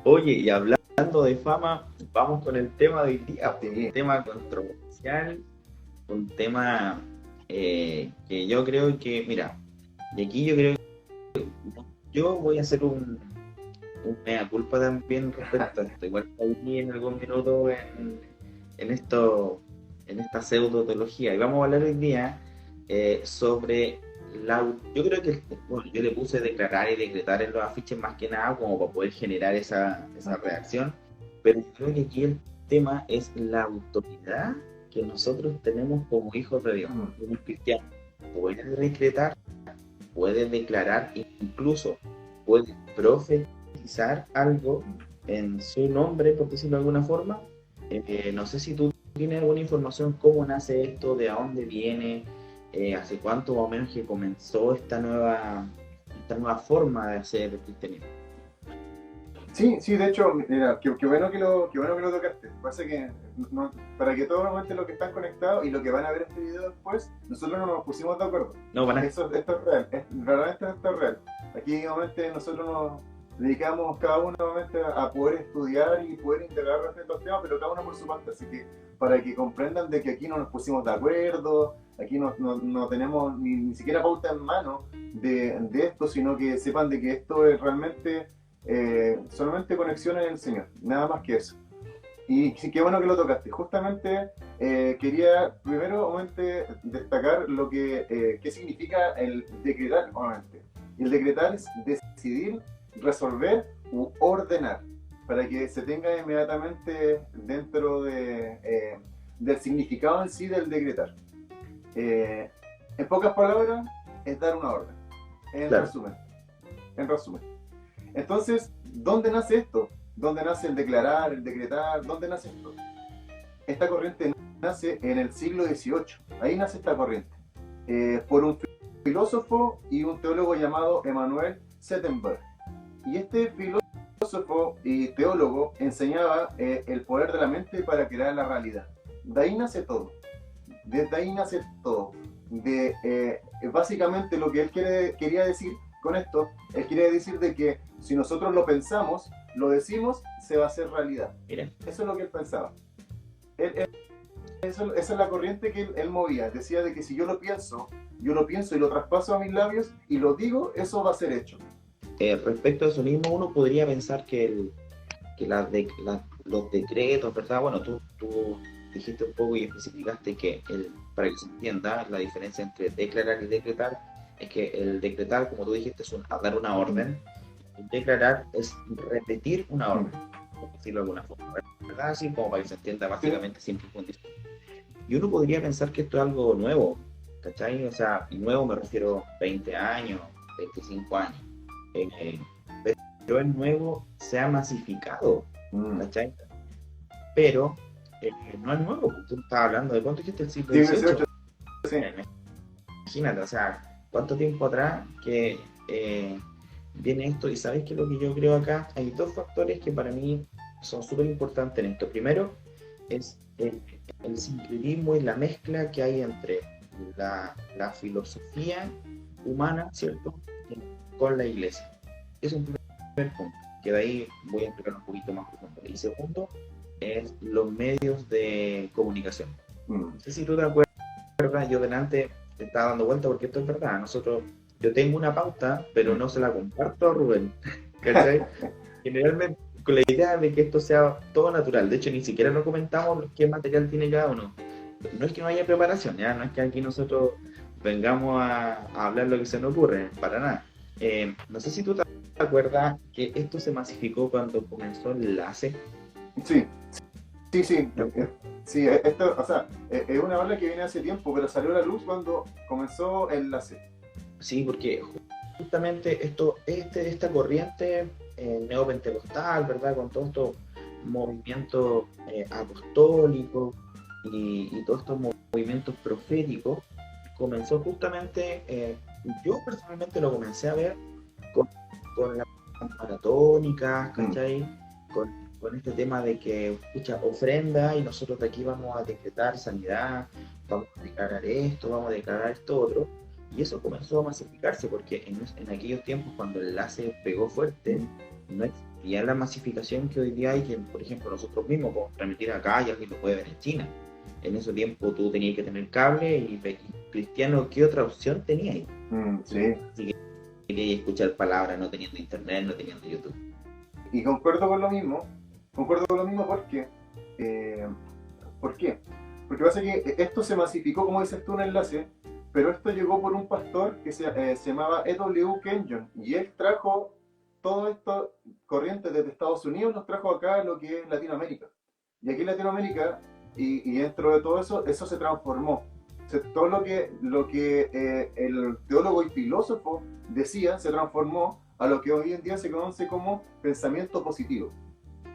Oye, y hablando de fama, vamos con el tema de hoy día, pues, un Sí, tema controversial, un tema que yo creo que, mira, de aquí yo creo que yo voy a hacer un mea culpa también respecto a esto. Igual caí en algún minuto en esto, en esta pseudotología. Y vamos a hablar hoy día sobre yo creo que, bueno, yo le puse declarar y decretar en los afiches más que nada como para poder generar esa reacción. Pero yo creo que aquí el tema es la autoridad que nosotros tenemos como hijos de Dios, mm, como cristianos. Puede decretar, puede declarar, incluso puede profetizar algo en su nombre, por decirlo de alguna forma. No sé si tú tienes alguna información, cómo nace esto, de dónde viene, hace cuánto más o menos que comenzó esta nueva forma de hacer el cristianismo. sí, sí, de hecho, mira, qué bueno que lo tocaste. Pasa que para que todos realmente los que están conectados y los que van a ver este video después, nosotros no nos pusimos de acuerdo. No, van a... Esto es real, verdaderamente esto es real. Aquí nuevamente nosotros nos dedicamos cada uno nuevamente a poder estudiar y poder integrar respecto al tema, pero cada uno por su parte. Así que para que comprendan de que aquí no nos pusimos de acuerdo, aquí no tenemos ni siquiera pauta en mano de esto, sino que sepan de que esto es realmente solamente conexión en el Señor, nada más que eso. Y sí, qué bueno que lo tocaste. Justamente quería primero obviamente, destacar qué significa el decretar, obviamente. Y el decretar es decidir, resolver u ordenar, para que se tenga inmediatamente dentro del significado en sí del decretar. Eh, en pocas palabras, es dar una orden. En Claro, resumen, en resumen. Entonces, ¿dónde nace esto? ¿Dónde nace el declarar, el decretar? ¿Dónde nace esto? Esta corriente nace en el siglo XVIII. Ahí nace esta corriente. Por un filósofo y un teólogo llamado Emanuel Swedenborg. Y este filósofo y teólogo enseñaba el poder de la mente para crear la realidad. De ahí nace todo. Desde ahí nace todo. Básicamente lo que él quería decir con esto, él quiere decir de que si nosotros lo pensamos, lo decimos, se va a hacer realidad. mira, Eso es lo que él pensaba. Esa es la corriente que él movía. Decía de que si yo lo pienso y lo traspaso a mis labios y lo digo, eso va a ser hecho. respecto a eso mismo, uno podría pensar que los decretos, ¿verdad? Bueno, tú dijiste un poco y especificaste que para que se entienda la diferencia entre declarar y decretar, es que el decretar, como tú dijiste, es dar una orden, el declarar es repetir una orden, por decirlo de alguna forma, ¿verdad? Así como para que se entienda ¿Sí? básicamente simple y condición. Y uno podría pensar que esto es algo nuevo, ¿cachai? O sea, y nuevo me refiero a 20 años, 25 años. Eh, pero el nuevo se ha masificado, Mm. ¿cachai? Pero no es nuevo, pues, tú estás hablando de cuánto dijiste el siglo Siglo XVIII, XVIII. sí. Imagínate, o sea, cuánto tiempo atrás que viene esto. Y sabes que lo que yo creo acá, hay dos factores que para mí son súper importantes en esto. Primero es el sincretismo y la mezcla que hay entre la filosofía humana, ¿cierto?, con la iglesia. Es un primer punto, que de ahí voy a explicar un poquito más profundo. Y segundo, es los medios de comunicación. Mm. No sé si tú te acuerdas, yo delante te estaba dando vuelta porque esto es verdad. Yo tengo una pauta, pero no se la comparto a Rubén, ¿cachai? Generalmente con la idea de que esto sea todo natural. De hecho, ni siquiera nos comentamos qué material tiene cada uno. No es que no haya preparación, ya no es que aquí nosotros vengamos a hablar lo que se nos ocurre, para nada. No sé si tú te acuerdas que esto se masificó cuando comenzó el enlace. Sí, sí, sí. Sí, esto, o sea, es una bala que viene hace tiempo, pero salió a la luz cuando comenzó el enlace. Sí, porque justamente esta corriente neopentecostal, ¿verdad? Con todos estos movimientos apostólicos y todos estos movimientos proféticos, comenzó justamente, yo personalmente lo comencé a ver con, con las maratónicas, Mm. ¿cachai? Con este tema de que, escucha, ofrenda y nosotros de aquí vamos a decretar sanidad, vamos a declarar esto, vamos a declarar esto otro. Y eso comenzó a masificarse porque en aquellos tiempos, cuando el enlace pegó fuerte, no existía ya la masificación que hoy día hay, que por ejemplo nosotros mismos podemos transmitir acá y alguien lo puede ver en China. En ese tiempo tú tenías que tener cable y Cristiano, ¿qué otra opción tenías? Sí. Si querías escuchar palabras no teniendo internet, no teniendo YouTube. Y concuerdo con lo mismo porque, ¿por qué? Porque pasa que esto se masificó, como dices tú, un enlace, pero esto llegó por un pastor que se llamaba E.W. Kenyon, y él trajo todo esto corriente desde Estados Unidos, nos trajo acá a lo que es Latinoamérica. Y aquí en Latinoamérica, y dentro de todo eso, eso se transformó. Todo lo que el teólogo y filósofo decía se transformó a lo que hoy en día se conoce como pensamiento positivo.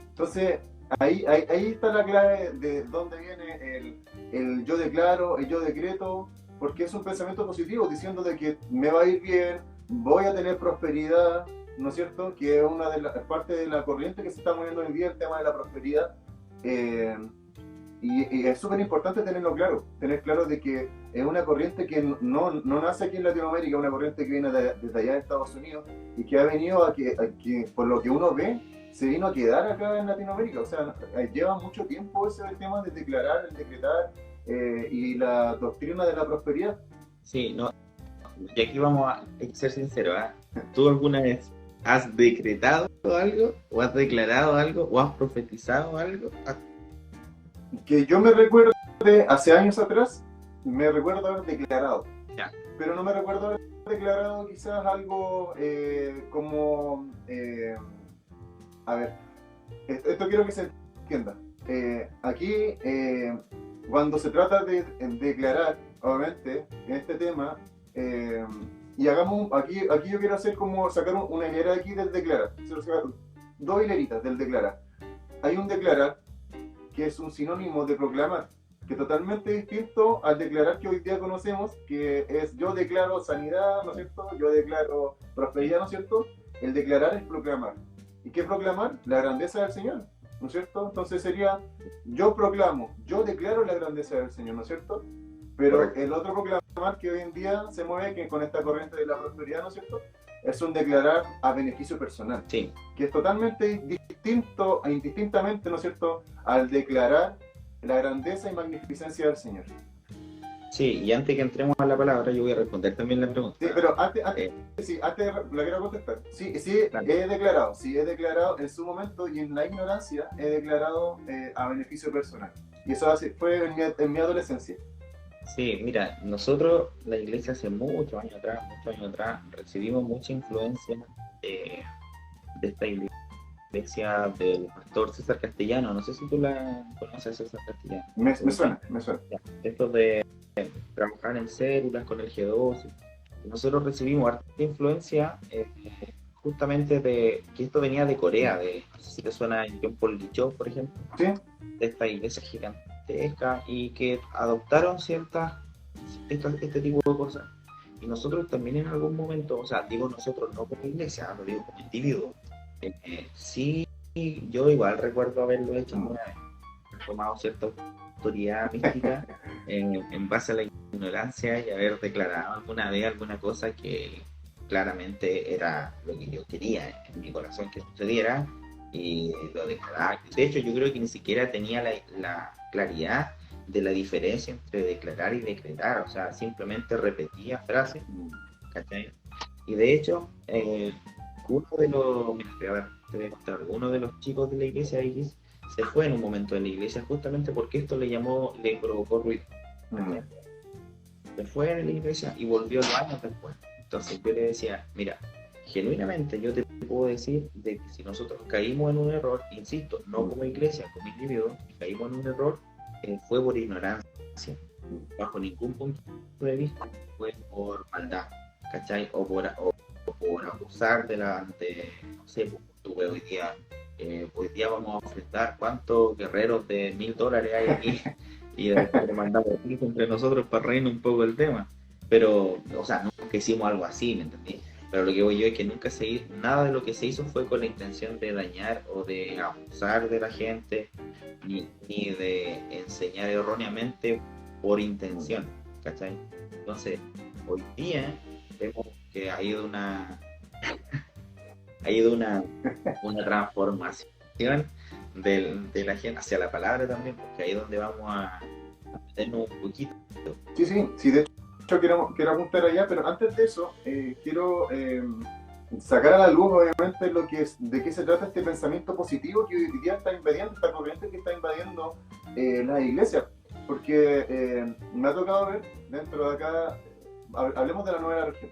Entonces, ahí está la clave de dónde viene el yo declaro, el yo decreto, porque es un pensamiento positivo, diciendo de que me va a ir bien, voy a tener prosperidad, ¿no es cierto? Que es una de las partes de la corriente que se está moviendo hoy en día, el tema de la prosperidad. Y es súper importante tener claro de que es una corriente que no nace aquí en Latinoamérica, es una corriente que viene desde allá de Estados Unidos y que ha venido a que, por lo que uno ve, se vino a quedar acá en Latinoamérica. O sea, lleva mucho tiempo ese tema de declarar, el decretar y la doctrina de la prosperidad. Sí, no, y aquí vamos a ser sinceros, ¿eh? ¿Tú alguna vez has decretado algo, o has declarado algo, o has profetizado algo? Que yo me recuerdo de hace años atrás, me recuerdo haber declarado. Ya. Pero no me recuerdo haber declarado quizás algo como... a ver, esto quiero que se entienda. Aquí, cuando se trata de declarar, obviamente, en este tema, y hagamos, aquí yo quiero hacer como sacar una hilera de aquí del declarar. Dos hileritas del declarar. Hay un declarar que es un sinónimo de proclamar, que es totalmente distinto al declarar que hoy día conocemos, que es yo declaro sanidad, ¿no es cierto? Yo declaro prosperidad, ¿no es cierto? El declarar es proclamar. ¿Y qué proclamar? La grandeza del Señor, ¿no es cierto? Entonces sería, yo proclamo, yo declaro la grandeza del Señor, ¿no es cierto? Pero correcto. El otro proclamar que hoy en día se mueve, que con esta corriente de la prosperidad, ¿no es cierto? Es un declarar a beneficio personal, sí, que es totalmente distinto e indistintamente, ¿no es cierto?, al declarar la grandeza y magnificencia del Señor. Sí, y antes que entremos a la palabra, yo voy a responder también la pregunta. Sí, pero antes la quiero contestar. Sí, he declarado en su momento y en la ignorancia, he declarado a beneficio personal. Y eso fue en mi adolescencia. Sí, mira, nosotros, la iglesia hace muchos años atrás, recibimos mucha influencia de esta iglesia del pastor César Castellano. No sé si tú la conoces, César Castellano. Me suena. Esto de trabajar en células con el G2. Nosotros recibimos harta influencia justamente de que esto venía de Corea, no sé si te suena John Paul Licho, por ejemplo, ¿sí? De esta iglesia gigantesca y que adoptaron este tipo de cosas. Y nosotros también en algún momento, o sea, digo nosotros no como iglesia, lo digo como individuo, sí, yo igual recuerdo haberlo hecho alguna vez, tomado cierta autoridad mística en base a la ignorancia y haber declarado alguna vez alguna cosa que claramente era lo que yo quería en mi corazón que sucediera y lo declaraba. De hecho, yo creo que ni siquiera tenía la claridad de la diferencia entre declarar y decretar, o sea, simplemente repetía frases, ¿cachai? Y de hecho, uno de los chicos de la iglesia X se fue en un momento de la iglesia justamente porque esto le provocó ruido. Se fue de la iglesia y volvió 2 años después. Entonces yo le decía, mira, genuinamente yo te puedo decir de que si nosotros caímos en un error, insisto, no como iglesia, como individuo, caímos en un error, fue por ignorancia, bajo ningún punto de vista, fue por maldad, ¿cachai? O por abusar no sé, tuve hoy día vamos a enfrentar cuántos guerreros de $1,000 hay aquí y después mandamos entre nosotros para reírnos un poco el tema, pero, o sea, nunca hicimos algo así, ¿me entendí? Pero lo que voy yo es que nunca nada de lo que se hizo fue con la intención de dañar o de abusar de la gente, ni de enseñar erróneamente por intención, ¿cachai? Entonces, hoy día vemos que ha ha ido una transformación de la gente hacia la palabra también, porque ahí es donde vamos a meternos un poquito. Sí, de hecho quiero apuntar allá, pero antes de eso, quiero sacar a la luz, obviamente, de qué se trata este pensamiento positivo que hoy día está invadiendo, esta corriente que está invadiendo las iglesias. Porque me ha tocado ver dentro de acá, hablemos de la nueva región.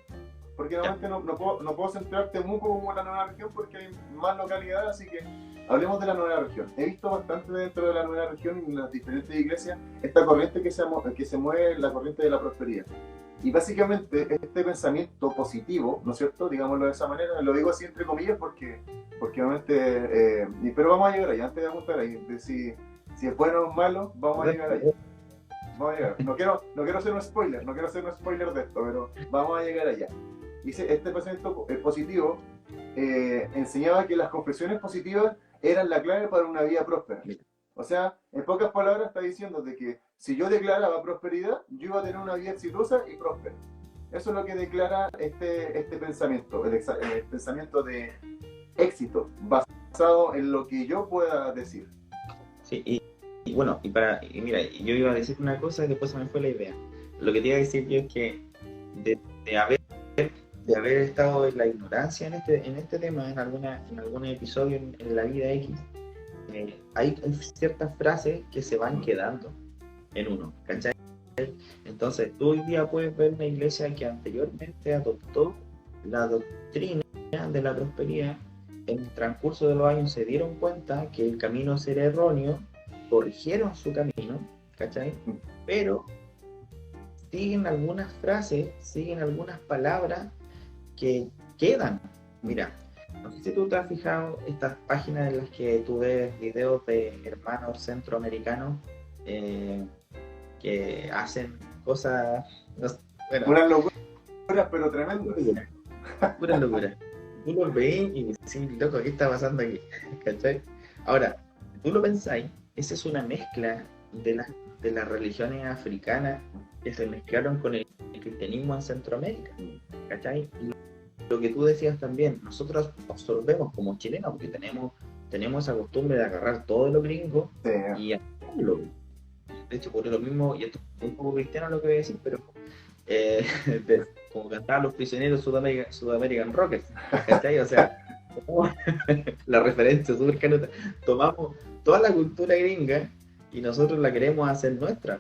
Porque normalmente no puedo centrar Temuco como la nueva región porque hay más localidades, así que hablemos de la nueva región. He visto bastante dentro de la nueva región, en las diferentes iglesias, esta corriente que se mueve, la corriente de la prosperidad. Y básicamente este pensamiento positivo, ¿no es cierto? Digámoslo de esa manera, lo digo así entre comillas porque obviamente, pero vamos a llegar ahí, antes de apuntar ahí, de si es bueno o malo, vamos a llegar ahí. Vamos a llegar. No quiero hacer un spoiler de esto, pero vamos a llegar allá. Dice, este pensamiento positivo enseñaba que las confesiones positivas eran la clave para una vida próspera. O sea, en pocas palabras está diciendo de que si yo declaraba prosperidad, yo iba a tener una vida exitosa y próspera. Eso es lo que declara este pensamiento, el pensamiento de éxito, basado en lo que yo pueda decir. Sí, y bueno, y mira, yo iba a decir una cosa y después se me fue la idea. Lo que te iba a decir yo es que de haber estado en la ignorancia en este tema, en algún episodio en la vida X, hay ciertas frases que se van quedando en uno, ¿cachai? Entonces tú hoy día puedes ver una iglesia que anteriormente adoptó la doctrina de la prosperidad. En el transcurso de los años se dieron cuenta que el camino era erróneo, corrigieron su camino, ¿cachai? Pero siguen algunas frases, siguen algunas palabras que quedan. Mira, no sé si tú te has fijado estas páginas en las que tú ves videos de hermanos centroamericanos que hacen cosas, no sé, bueno, unas locuras, pero tremendas. Pura locura. Tú los ves y decís, loco, ¿qué está pasando aquí? ¿Cachai? Ahora, si tú lo pensáis, esa es una mezcla de las religiones africanas que se mezclaron con el cristianismo en Centroamérica, ¿cachai? Y lo que tú decías también, nosotros absorbemos como chilenos, porque tenemos esa costumbre de agarrar todo lo gringo y hacerlo. De hecho, por lo mismo, y esto es un poco cristiano lo que voy a decir, pero como cantaban los prisioneros Sudamerican Rockets, ¿cachai? O sea, la referencia súper canuta, tomamos toda la cultura gringa y nosotros la queremos hacer nuestra,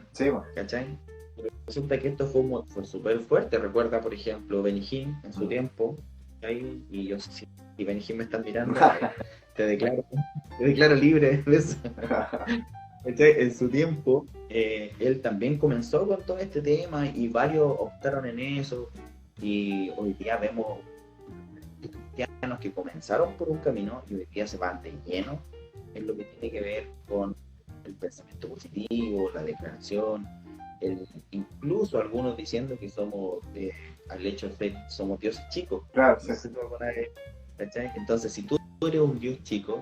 ¿cachai? Pero resulta que esto fue súper fuerte. Recuerda, por ejemplo, Benny Hinn en su tiempo, ¿cachai? Y yo, si Benny Hinn me están mirando, te declaro libre de eso. En su tiempo, él también comenzó con todo este tema y varios optaron en eso, y hoy día vemos cristianos que comenzaron por un camino y hoy día se van de lleno en lo que tiene que ver con el pensamiento positivo, la declaración, incluso algunos diciendo que somos, al hecho de que somos dioses chicos. Claro, sí. Entonces, si tú eres un dios chico,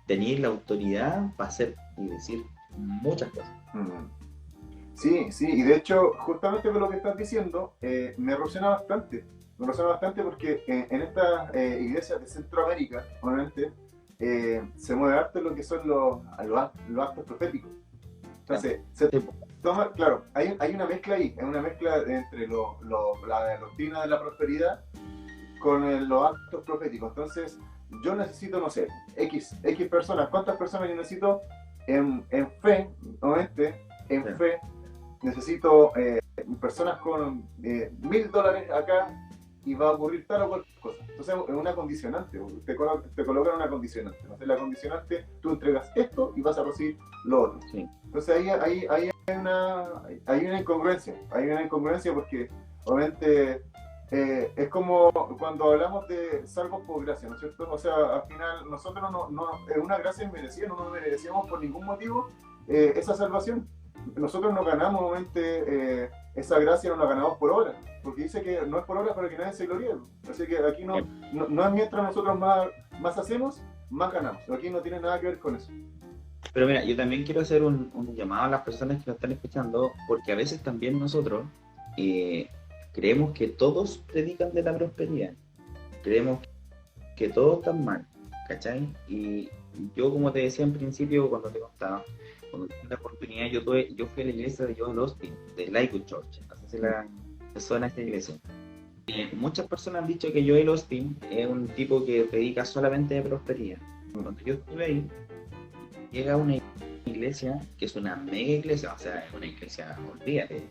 tenías la autoridad para hacer y decir muchas cosas. Sí, y de hecho, justamente con lo que estás diciendo, me resuena bastante porque en estas iglesias de Centroamérica, obviamente, se mueve harto lo que son los actos proféticos. Entonces, claro, hay una mezcla ahí, es una mezcla entre la doctrina de la prosperidad con los actos proféticos. Entonces, yo necesito, no sé, X personas, ¿cuántas personas yo necesito? En fe, obviamente, fe, necesito personas con $1,000 acá y va a ocurrir tal o cual cosa. Entonces es una condicionante, te colocan una condicionante. Entonces la condicionante, tú entregas esto y vas a recibir lo otro. Sí. Entonces ahí hay una incongruencia, porque obviamente es como cuando hablamos de salvos por gracia, ¿no es cierto? O sea, al final nosotros es una gracia inmerecida, no nos merecíamos por ningún motivo esa salvación. Nosotros no ganamos, obviamente, esa gracia no la ganamos por obra, porque dice que no es por obra para que nadie se gloríe. Así que aquí no es mientras nosotros más hacemos, más ganamos. Aquí no tiene nada que ver con eso. Pero mira, yo también quiero hacer un llamado a las personas que lo están escuchando, porque a veces también nosotros creemos que todos predican de la prosperidad. Creemos que todos están mal, ¿cachai? Y yo, como te decía en principio, cuando te contaba, cuando tuve la oportunidad, yo fui a la iglesia de Joel Austin, de Lakewood Church, así se suena esta iglesia. Muchas personas han dicho que Joel Austin es un tipo que predica solamente de prosperidad. Cuando yo estuve ahí, llega a una iglesia que es una mega iglesia, o sea, es una iglesia, olvídate,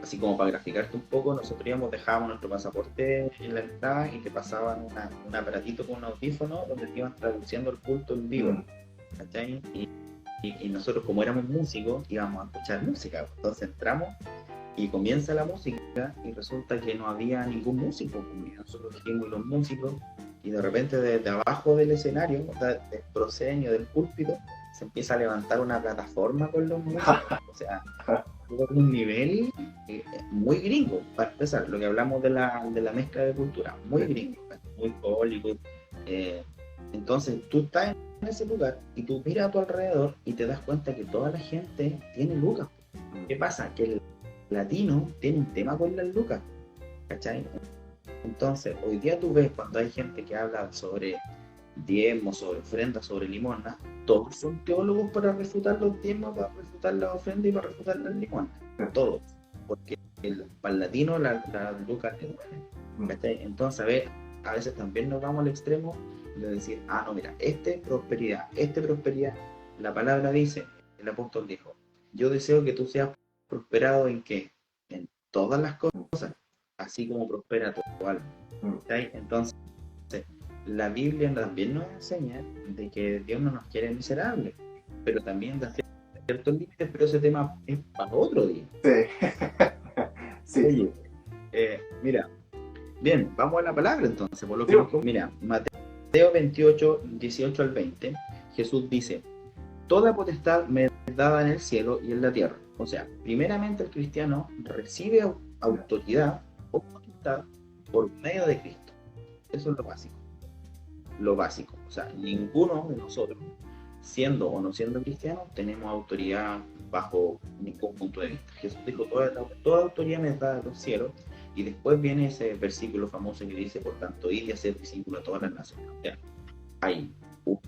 así como para graficarte un poco, nosotros dejábamos nuestro pasaporte en la entrada y te pasaban un aparatito con un audífono donde te iban traduciendo el culto en vivo, ¿cachai? Y nosotros, como éramos músicos, íbamos a escuchar música. Entonces entramos y comienza la música y resulta que no había ningún músico. Nosotros dijimos los músicos y de repente desde abajo del escenario, o sea, del proscenio, del púlpito, se empieza a levantar una plataforma con los músicos. O sea, un nivel muy gringo, para empezar, lo que hablamos de la mezcla de cultura, muy gringo, muy Hollywood. Entonces tú estás en ese lugar y tú miras a tu alrededor y te das cuenta que toda la gente tiene lucas. ¿Qué pasa? Que el latino tiene un tema con las lucas, ¿cachai? Entonces hoy día tú ves cuando hay gente que habla sobre diezmos, sobre ofrendas, sobre limosnas, todos son teólogos para refutar los diezmos, para refutar las ofrendas y para refutar las limosnas, todos, porque para el latino la lucas es buena, ¿cachai? Entonces a veces también nos vamos al extremo de decir, no, mira, prosperidad, la palabra dice, el apóstol dijo, yo deseo que tú seas prosperado en qué, en todas las cosas, así como prospera tu alma, ¿cachai? Entonces la Biblia también nos enseña de que Dios no nos quiere miserables, pero también da ciertos límites, pero ese tema es para otro día. Sí. Oye, mira, bien, vamos a la palabra entonces, por lo que mira, Mateo 28, 18 al 20, Jesús dice, toda potestad me es dada en el cielo y en la tierra. O sea, primeramente el cristiano recibe autoridad o potestad por medio de Cristo. Eso es lo básico. Lo básico. O sea, ninguno de nosotros, siendo o no siendo cristianos, tenemos autoridad bajo ningún punto de vista. Jesús dijo, toda autoridad me es dada en los cielos. Y después viene ese versículo famoso que dice, por tanto, id y hacer discípulos a todas las naciones. O sea, hay un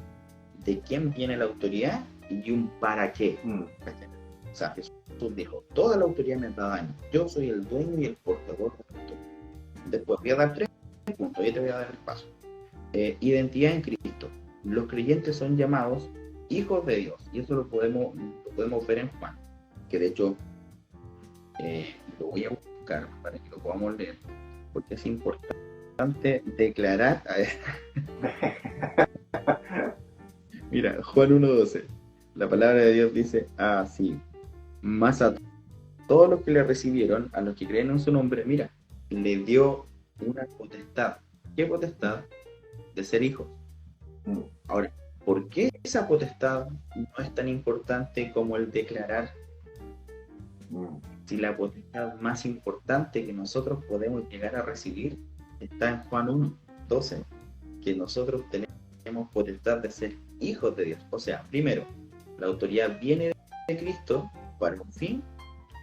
de quién viene la autoridad y un para qué. O sea, Jesús dijo, toda la autoridad me es dada a mí. Yo soy el dueño y el portador de la autoridad. Después voy a dar 3 puntos, y te voy a dar el paso. Identidad en Cristo. Los creyentes son llamados hijos de Dios. Y eso lo podemos ver en Juan. Que de hecho, lo voy a buscar para que lo podamos leer, porque es importante declarar. Mira, Juan 1:12, la palabra de Dios dice así, más a todos los que le recibieron, a los que creen en su nombre, mira, le dio una potestad. ¿Qué potestad? De ser hijos. Ahora, ¿por qué esa potestad no es tan importante como el declarar? Si la potestad más importante que nosotros podemos llegar a recibir está en Juan 1:12, que nosotros tenemos potestad de ser hijos de Dios. O sea, primero, la autoridad viene de Cristo para un fin.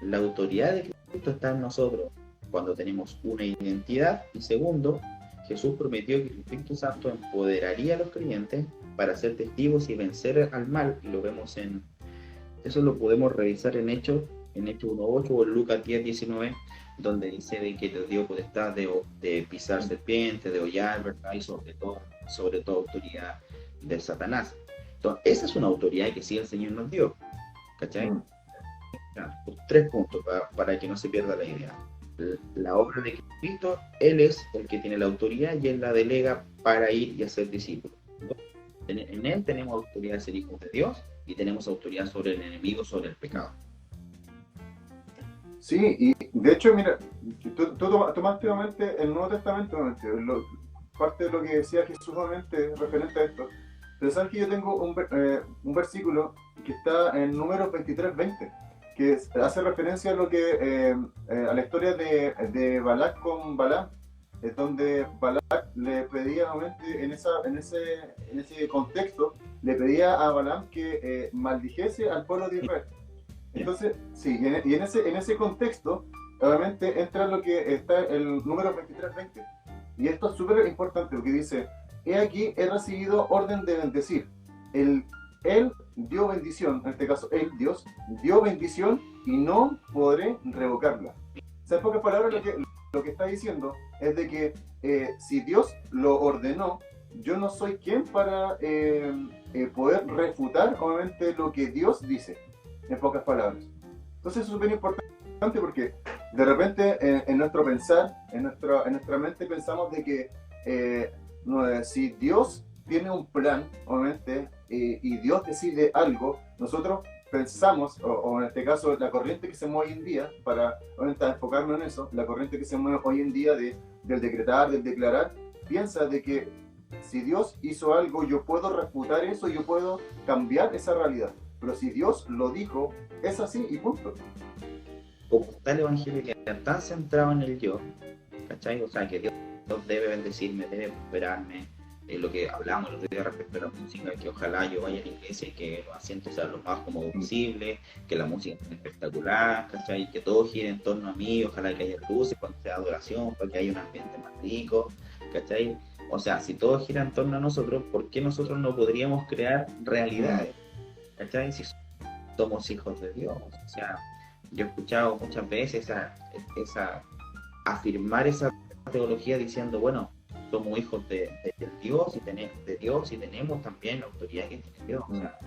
La autoridad de Cristo está en nosotros cuando tenemos una identidad. Y segundo, Jesús prometió que el Espíritu Santo empoderaría a los creyentes para ser testigos y vencer al mal. Y lo vemos eso lo podemos revisar en Hechos 1:8 o en Lucas 10:19, donde dice de que te dio potestad de pisar serpientes, de hollar, ¿verdad? Y sobre todo autoridad de Satanás. Entonces, esa es una autoridad que sí el Señor nos dio, ¿cachai? 3 puntos para que no se pierda la idea. La obra de Cristo, Él es el que tiene la autoridad y Él la delega para ir y hacer discípulos. En Él tenemos autoridad de ser hijos de Dios y tenemos autoridad sobre el enemigo, sobre el pecado. Sí, y de hecho, mira, tú tomaste nuevamente el Nuevo Testamento, parte de lo que decía Jesús nuevamente referente a esto. Pero sabes que yo tengo un versículo que está en Números 23:20, que hace referencia a lo que a la historia de Balac con Balaam, es donde Balac le pedía nuevamente en ese contexto, le pedía a Balaam que maldijese al pueblo de Israel. Entonces, sí, y en ese contexto, obviamente entra lo que está el número 23:20. Y esto es súper importante porque dice, he aquí, he recibido orden de bendecir. Él dio bendición, en este caso, Él, Dios, dio bendición y no podré revocarla. O sea, en pocas palabras, lo que está diciendo es de que si Dios lo ordenó, yo no soy quien para poder refutar, obviamente, lo que Dios dice, en pocas palabras. Entonces, es súper importante porque de repente en nuestro pensar, en nuestra mente pensamos de que si Dios tiene un plan, obviamente, y Dios decide algo, nosotros pensamos, o en este caso la corriente que se mueve hoy en día, para obviamente enfocarnos en eso, la corriente que se mueve hoy en día del decretar, del declarar, piensa de que si Dios hizo algo, yo puedo refutar eso, yo puedo cambiar esa realidad. Pero si Dios lo dijo, es así y punto. Como está el evangelio que está tan centrado en el yo, ¿cachai? O sea, que Dios debe bendecirme, debe prosperarme, lo que hablamos el otro día respecto a la música, que ojalá yo vaya a la iglesia y que los asientos sean lo más cómodos posible, que la música sea espectacular, ¿cachai? Que todo gire en torno a mí, ojalá que haya luces cuando sea adoración, para que haya un ambiente más rico, ¿cachai? O sea, si todo gira en torno a nosotros, ¿por qué nosotros no podríamos crear realidades? ¿Cachai? Si somos hijos de Dios. O sea, yo he escuchado muchas veces afirmar esa teología diciendo, bueno, somos hijos de Dios y tenemos también la autoridad que tiene Dios. O sea,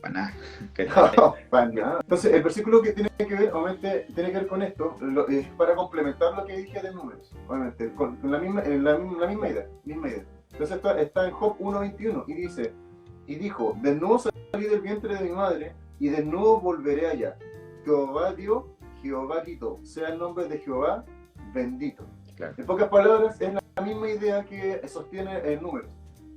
para nada. No, para nada. Entonces, el versículo que tiene que ver, obviamente, tiene que ver con esto, es para complementar lo que dije de números, obviamente, con la misma idea. Entonces, está en Job 1:21 y dice, y dijo, desnudo salí del vientre de mi madre y desnudo volveré allá. Jehová dio, Jehová quitó. Sea el nombre de Jehová bendito. Claro. En pocas palabras, es la misma idea que sostiene el número.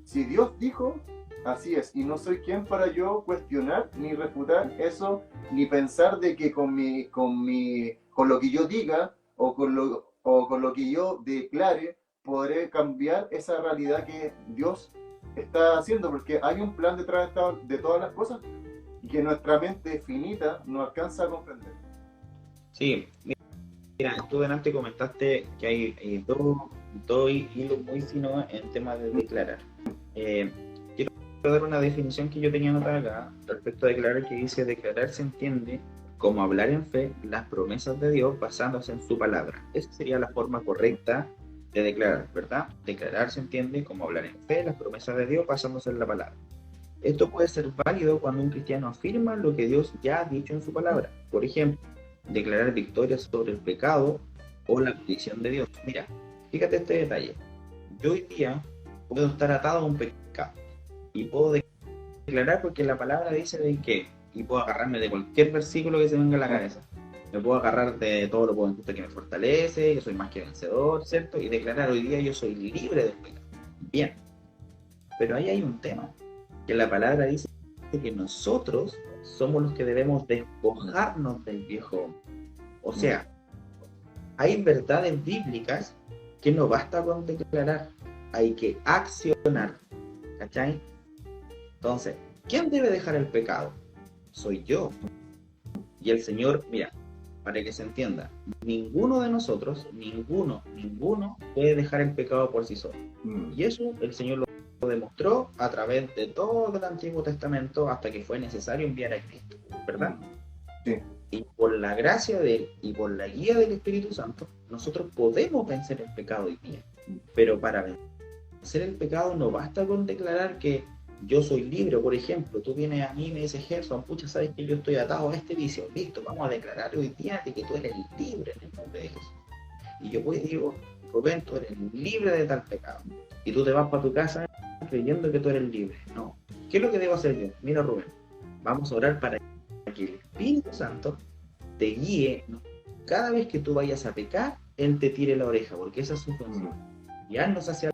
Si Dios dijo, así es, y no soy quien para yo cuestionar ni refutar eso, ni pensar de que con lo que yo diga o con lo que yo declare podré cambiar esa realidad que Dios está haciendo, porque hay un plan detrás de todas las cosas y que nuestra mente finita no alcanza a comprender. Sí, mira, tú delante comentaste que hay dos hilos muy finos en temas de declarar. Quiero dar una definición que yo tenía anotada acá respecto a declarar, que dice: declarar se entiende como hablar en fe las promesas de Dios basándose en su palabra. Esa sería la forma correcta de declarar, ¿verdad? Declarar se entiende como hablar en fe las promesas de Dios basándose en la palabra. Esto puede ser válido cuando un cristiano afirma lo que Dios ya ha dicho en su palabra. Por ejemplo, declarar victoria sobre el pecado o la bendición de Dios. Mira, fíjate este detalle. Yo hoy día puedo estar atado a un pecado y puedo declarar porque la palabra dice de que, y puedo agarrarme de cualquier versículo que se venga a la cabeza. Me puedo agarrar de todo lo puedo en Cristo que me fortalece, yo soy más que vencedor, ¿cierto? Y declarar hoy día yo soy libre del pecado. Bien, pero ahí hay un tema, que la palabra dice que nosotros somos los que debemos despojarnos del viejo hombre. O sea, hay verdades bíblicas que no basta con declarar, hay que accionar, ¿cachai? Entonces, ¿quién debe dejar el pecado? Soy yo. Y el Señor, mira, para que se entienda, ninguno de nosotros, ninguno puede dejar el pecado por sí solo. Y eso el Señor lo demostró a través de todo el Antiguo Testamento hasta que fue necesario enviar a Cristo, ¿verdad? Sí. Y por la gracia de Él y por la guía del Espíritu Santo, nosotros podemos vencer el pecado hoy día. Pero para vencer el pecado no basta con declarar que yo soy libre. Por ejemplo, tú vienes a mí y me dices: Gerson, pucha, sabes que yo estoy atado a este vicio. Listo, vamos a declarar hoy día de que tú eres libre en el nombre de Jesús. Y yo pues digo: Rubén, tú eres libre de tal pecado. Y tú te vas para tu casa creyendo que tú eres libre. No. ¿Qué es lo que debo hacer yo? Mira, Rubén, vamos a orar para que el Espíritu Santo te guíe, ¿no? Cada vez que tú vayas a pecar, Él te tire la oreja, porque esa es su función. Guiarnos hacia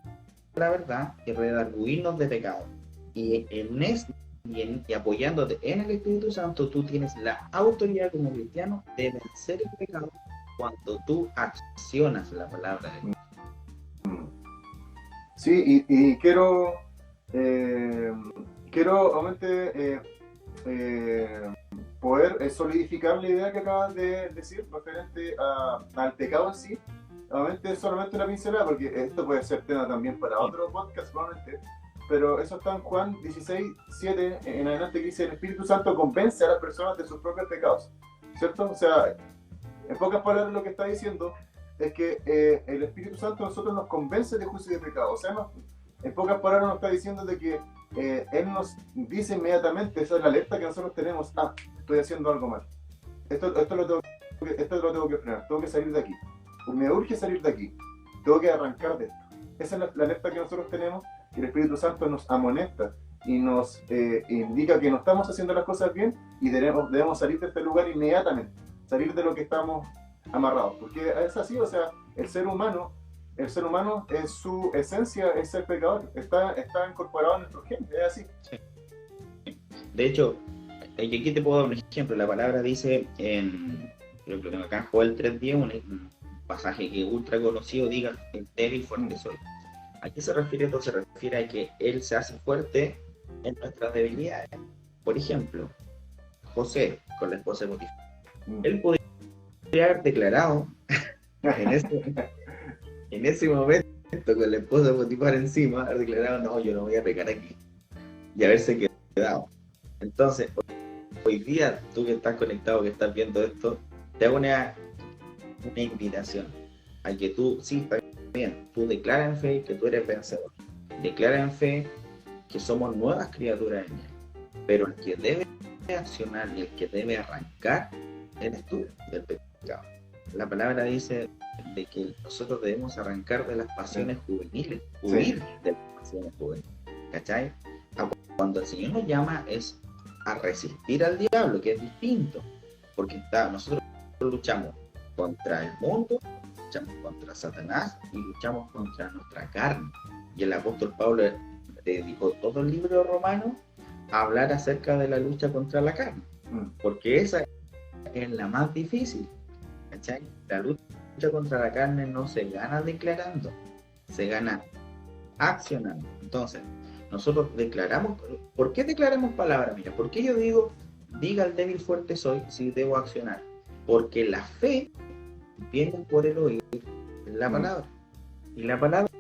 la verdad y redarguirnos de pecado. Y apoyándote en el Espíritu Santo, tú tienes la autoridad como cristiano de vencer el pecado cuando tú accionas la palabra de Dios. Sí, y quiero obviamente poder solidificar la idea que acabas de decir referente al pecado en sí, obviamente es solamente una pincelada, porque esto puede ser tema también para otro podcast, probablemente. Pero eso está en Juan 16:7 en adelante, que dice: el Espíritu Santo convence a las personas de sus propios pecados, ¿cierto? O sea, en pocas palabras lo que está diciendo es que el Espíritu Santo a nosotros nos convence de juicio y de pecado. O sea, en pocas palabras nos está diciendo de que Él nos dice inmediatamente, esa es la alerta que nosotros tenemos: ah, estoy haciendo algo mal. Esto lo tengo que frenar, tengo que salir de aquí. Me urge salir de aquí, tengo que arrancar de esto. Esa es la alerta que nosotros tenemos, que el Espíritu Santo nos amonesta y nos indica que no estamos haciendo las cosas bien y debemos salir de este lugar inmediatamente, salir de lo que estamos amarrados, porque es así. O sea, el ser humano en su esencia es ser pecador, está incorporado en nuestro gen, es así. Sí. De hecho, aquí te puedo dar un ejemplo. La palabra dice creo que lo tengo acá en Joel 3:10, un pasaje que es ultra conocido, diga: el débil fuerte soy. ¿A qué se refiere esto? Se refiere a que Él se hace fuerte en nuestras debilidades. Por ejemplo, José con la esposa de Potifar. Él podría haber declarado en ese momento, con la esposa de Potifar encima, haber declarado: no, yo no voy a pecar aquí, y haberse quedado. Entonces, hoy día, tú que estás conectado, que estás viendo esto, te hago una invitación a que tú, sí, está bien, tú declara en fe que tú eres vencedor, declara en fe que somos nuevas criaturas en Él, pero el que debe accionar y el que debe arrancar eres tú del pecado. La palabra dice de que nosotros debemos arrancar de las pasiones juveniles, huir de las pasiones juveniles, ¿cachai? Cuando el Señor nos llama es a resistir al diablo, que es distinto, porque nosotros luchamos contra el mundo, luchamos contra Satanás y luchamos contra nuestra carne. Y el apóstol Pablo dedicó todo el libro de Romanos a hablar acerca de la lucha contra la carne, porque esa es la más difícil, ¿cachai? La lucha contra la carne no se gana declarando, se gana accionando. Entonces, nosotros declaramos. ¿Por qué declaramos palabras? Mira, ¿por qué yo digo: diga el débil fuerte soy, si debo accionar? Porque la fe viene por el oír la palabra, y la palabra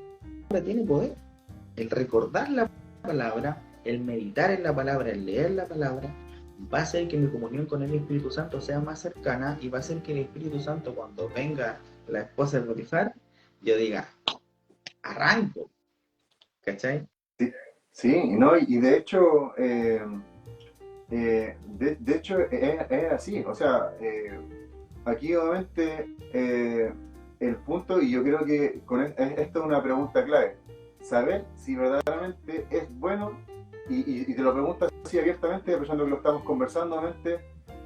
tiene poder. El recordar la palabra, el meditar en la palabra, el leer la palabra, va a hacer que mi comunión con el Espíritu Santo sea más cercana, y va a hacer que el Espíritu Santo, cuando venga la esposa de Potifar, yo diga: arranco, ¿cachai? Sí, no, y de hecho, de hecho es así. O sea, aquí obviamente el punto, y yo creo que esto es una pregunta clave: saber si verdaderamente es bueno, y te lo preguntas así abiertamente, aprovechando que lo estamos conversando, obviamente,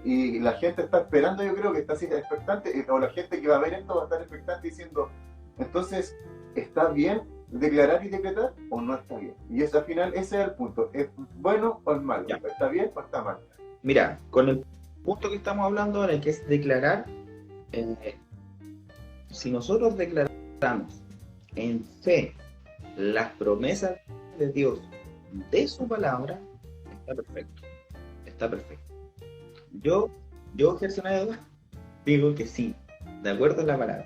y la gente está esperando, yo creo que está así expectante, o la gente que va a ver esto va a estar expectante diciendo: entonces, ¿está bien declarar y decretar o no está bien? Y al final ese es el punto: ¿es bueno o es malo? Ya. ¿Está bien o está mal? Mira, con el punto que estamos hablando ahora, que es declarar, si nosotros declaramos en fe las promesas de Dios, de su palabra, está perfecto, está perfecto. Yo Gerson Edwards, digo que sí, de acuerdo a la palabra,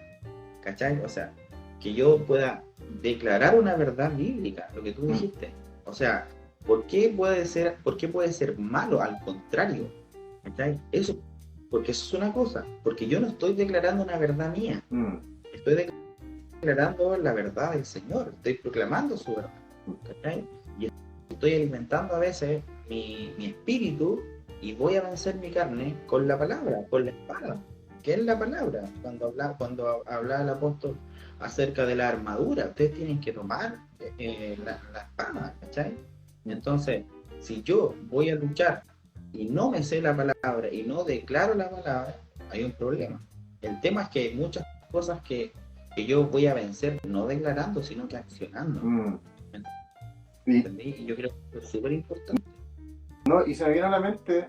¿cachai? O sea, que yo pueda declarar una verdad bíblica, lo que tú dijiste. O sea, ¿por qué puede ser malo? Al contrario, ¿cachai? Porque eso es una cosa, porque yo no estoy declarando una verdad mía, estoy declarando la verdad del Señor, estoy proclamando su verdad, ¿cachai? Y estoy alimentando a veces mi espíritu, y voy a vencer mi carne con la palabra, con la espada, que es la palabra. Cuando habla el apóstol acerca de la armadura, ustedes tienen que tomar la espada, ¿cachai? Entonces, si yo voy a luchar y no me sé la palabra y no declaro la palabra, hay un problema. El tema es que hay muchas cosas que yo voy a vencer no declarando, sino que accionando. ¿Entendí? Y yo creo que es súper importante. No, y se me viene a la mente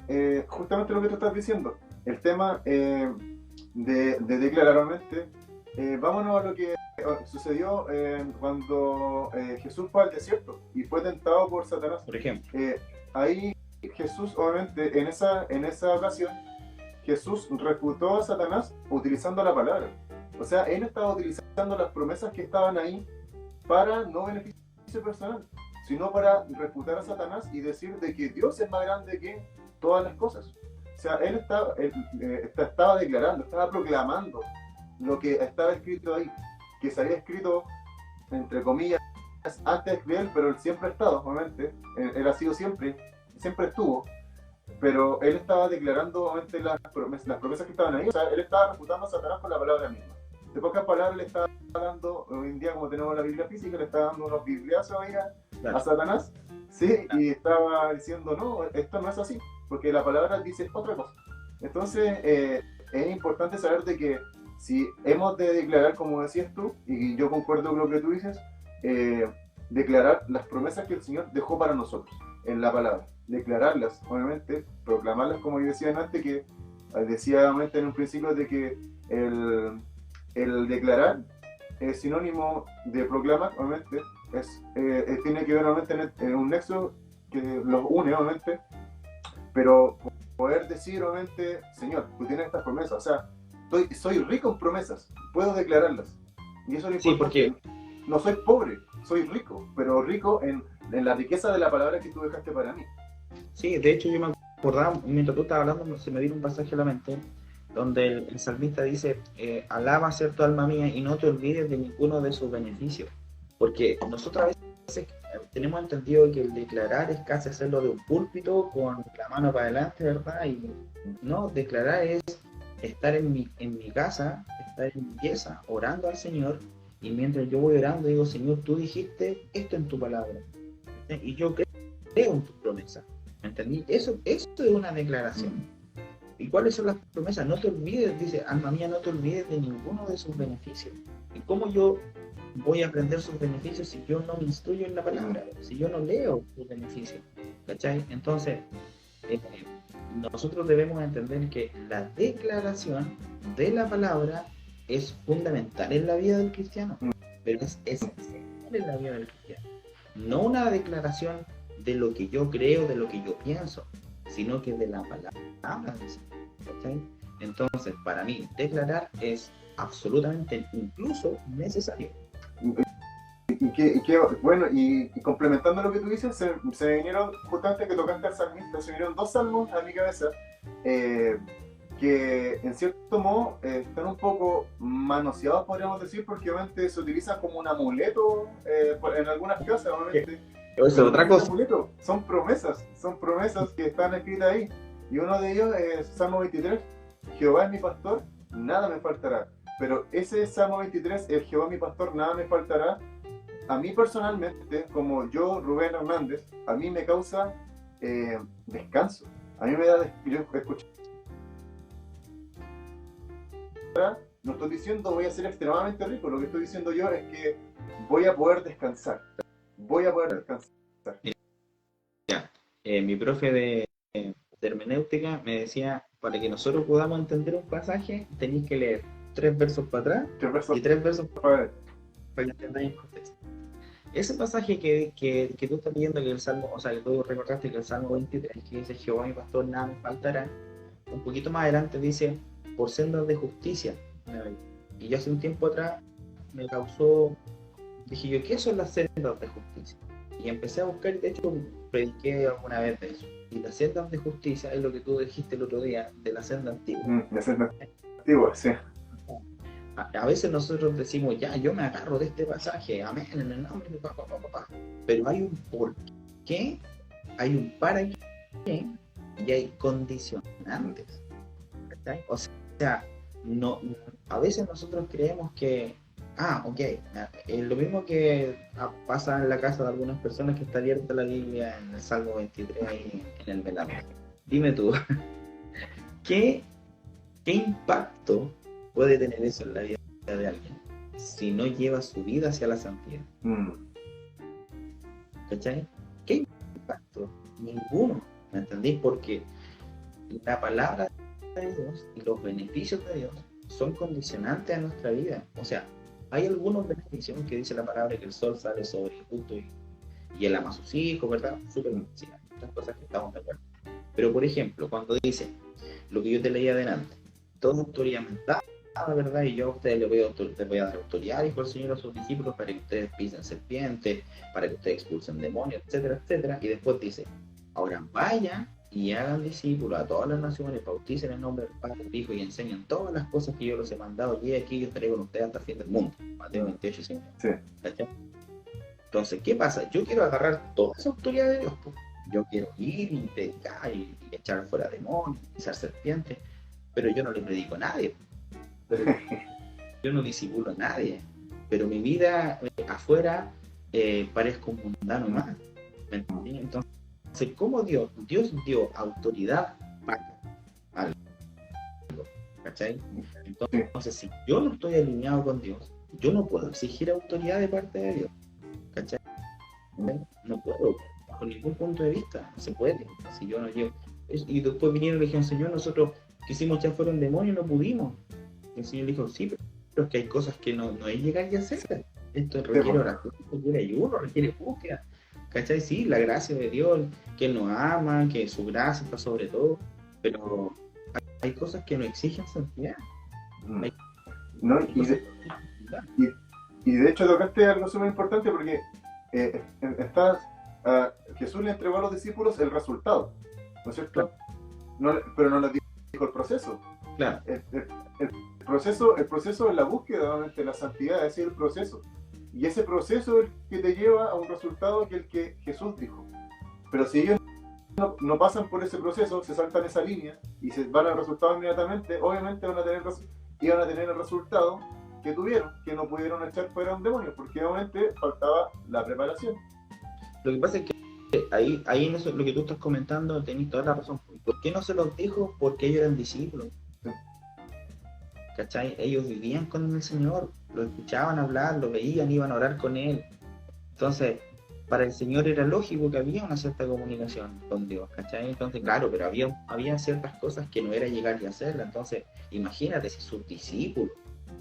justamente lo que tú estás diciendo, el tema de declarar realmente. Vámonos a lo que sucedió cuando Jesús fue al desierto y fue tentado por Satanás. Por ejemplo. Ahí Jesús, obviamente, en esa ocasión, Jesús refutó a Satanás utilizando la palabra. O sea, él estaba utilizando utilizando las promesas que estaban ahí para no beneficio personal, sino para refutar a Satanás y decir de que Dios es más grande que todas las cosas. O sea, él estaba declarando, estaba proclamando lo que estaba escrito ahí, que se había escrito, entre comillas, antes de él, pero él siempre ha estado, obviamente, él ha sido siempre estuvo, pero él estaba declarando obviamente las promesas que estaban ahí. O sea, él estaba refutando a Satanás con la palabra misma. De pocas palabras, le estaba dando, hoy en día como tenemos la Biblia física, le estaba dando unos bibliazos ahí a Satanás, ¿sí? Y estaba diciendo, no, esto no es así, porque la palabra dice otra cosa. Entonces, es importante saber de que si hemos de declarar, como decías tú, y yo concuerdo con lo que tú dices, declarar las promesas que el Señor dejó para nosotros en la palabra, declararlas, obviamente, proclamarlas, como yo decía antes, que decía obviamente en un principio de que el declarar es sinónimo de proclamar, obviamente, tiene que ver obviamente en un nexo que los une, obviamente, pero poder decir, obviamente, Señor, tú tienes estas promesas, o sea, soy rico en promesas, puedo declararlas, y eso es importante. Sí, porque no soy pobre, soy rico, pero rico en la riqueza de la palabra que tú dejaste para mí. sí, de hecho yo me acordaba, mientras tú estabas hablando, se me vino un pasaje a la mente, donde el salmista dice, alaba ser tu alma mía y no te olvides de ninguno de sus beneficios. Porque nosotros a veces tenemos entendido que el declarar es casi hacerlo de un púlpito con la mano para adelante, ¿verdad? Y no, declarar es estar en mi casa, estar en mi pieza, orando al Señor, y mientras yo voy orando digo, Señor, tú dijiste esto en tu palabra, y yo creo en tu promesa, ¿me entendí? Eso es una declaración. ¿Y cuáles son las promesas? No te olvides, dice, alma mía, no te olvides de ninguno de sus beneficios. ¿Y cómo yo voy a aprender sus beneficios si yo no me instruyo en la palabra? Si yo no leo sus beneficios, ¿cachai? Entonces, nosotros debemos entender que la declaración de la palabra es fundamental en la vida del cristiano, pero es esencial en la vida del cristiano. No una declaración de lo que yo creo, de lo que yo pienso, sino que de la palabra. ¿Okay? Entonces, para mí, declarar es absolutamente incluso necesario. Bueno, y complementando lo que tú dices, se vinieron, justamente que tocaste al salmista, se vinieron dos salmos a mi cabeza, que en cierto modo están un poco manoseados, podríamos decir, porque obviamente se utilizan como un amuleto en algunas casas, obviamente. Eso es otra cosa. Amuleto, son promesas que están escritas ahí. Y uno de ellos es Salmo 23, Jehová es mi pastor, nada me faltará. Pero ese Salmo 23, el Jehová mi pastor, nada me faltará, a mí personalmente, como yo, Rubén Hernández, a mí me causa descanso. A mí me da yo escucho. No estoy diciendo voy a ser extremadamente rico, lo que estoy diciendo yo es que voy a poder descansar. Mi profe de hermenéutica me decía, para que nosotros podamos entender un pasaje, tenéis que leer 3 versos para atrás y 3 versos para que entendáis el contexto. Ese pasaje que tú estás leyendo, que el Salmo, o sea, que tú recordaste que el Salmo 23, que dice, Jehová mi pastor, nada me faltará, un poquito más adelante dice, por sendas de justicia. Y yo hace un tiempo atrás me causó, dije yo, ¿qué son las sendas de justicia? Y empecé a buscar, y de hecho prediqué alguna vez de eso. Y las sendas de justicia es lo que tú dijiste el otro día, de la senda antigua. La senda antigua, sí. A veces nosotros decimos, ya, yo me agarro de este pasaje, amén, en el nombre de papá. Pero hay un por qué, hay un para qué, y hay condicionantes. ¿Okay? O sea, no, a veces nosotros creemos que, lo mismo que pasa en la casa de algunas personas, que está abierta la Biblia en el Salmo 23 ahí en el velado. Dime tú, ¿qué impacto puede tener eso en la vida de alguien si no lleva su vida hacia la santidad? ¿Cachai? ¿Qué impacto? Ninguno, ¿me entendís? Porque la palabra de Dios y los beneficios de Dios son condicionantes a nuestra vida. O sea, hay algunos beneficios que dice la palabra, que el sol sale sobre el justo y él ama a sus hijos, ¿verdad? Súper, sí, muchas cosas que estamos de acuerdo. Pero por ejemplo, cuando dice lo que yo te leía adelante, toda autoridad me da ¿verdad? Y yo a ustedes les voy a dar autoridad, dijo el Señor a sus discípulos, para que ustedes pisen serpientes, para que ustedes expulsen demonios, etcétera, etcétera. Y después dice, ahora vayan y hagan discípulos a todas las naciones, bauticen en el nombre del Padre, del Hijo y enseñen todas las cosas que yo les he mandado. Y aquí yo estaré con ustedes hasta el fin del mundo. Mateo 28, 5. Sí. Entonces, ¿qué pasa? Yo quiero agarrar toda esa autoridad de Dios. Pues. Yo quiero ir y predicar y echar fuera demonios, pisar serpientes, pero yo no le predico a nadie. Yo no disipulo a nadie. Pero mi vida afuera parezco un mundano más. ¿Me entendí? Entonces, ¿cómo Dios dio autoridad para algo? ¿Cachai? Entonces, si yo no estoy alineado con Dios, yo no puedo exigir autoridad de parte de Dios. ¿Cachai? No puedo, bajo ningún punto de vista, no se puede. Si yo no llevo. Y después vinieron y le dijeron, Señor, nosotros quisimos echar fuera un demonio y no pudimos. Y el Señor dijo, sí, pero es que hay cosas que no es llegar y hacer. Esto requiere oración, requiere ayuno, requiere búsqueda. ¿Cachai? Sí, la gracia de Dios, que Él nos ama, que su gracia está sobre todo, pero hay cosas que no exigen santidad. No, y de hecho tocaste algo súper importante porque Jesús le entregó a los discípulos el resultado, ¿no es cierto? Claro. Pero no les dijo el proceso. Claro. El proceso es la búsqueda de la santidad, es el proceso. Y ese proceso es el que te lleva a un resultado que el que Jesús dijo. Pero si ellos no pasan por ese proceso, se saltan esa línea y se van al resultado inmediatamente, obviamente iban a tener el resultado que tuvieron, que no pudieron echar fuera un demonio, porque obviamente faltaba la preparación. Lo que pasa es que ahí en eso, lo que tú estás comentando, tenés toda la razón. ¿Por qué no se los dijo? Porque ellos eran discípulos. Sí. ¿Cachai? Ellos vivían con el Señor, lo escuchaban hablar, lo veían, iban a orar con Él. Entonces, para el Señor era lógico que había una cierta comunicación con Dios, ¿cachai? Entonces, claro, pero había ciertas cosas que no era llegar y hacerlas. Entonces, imagínate, si sus discípulos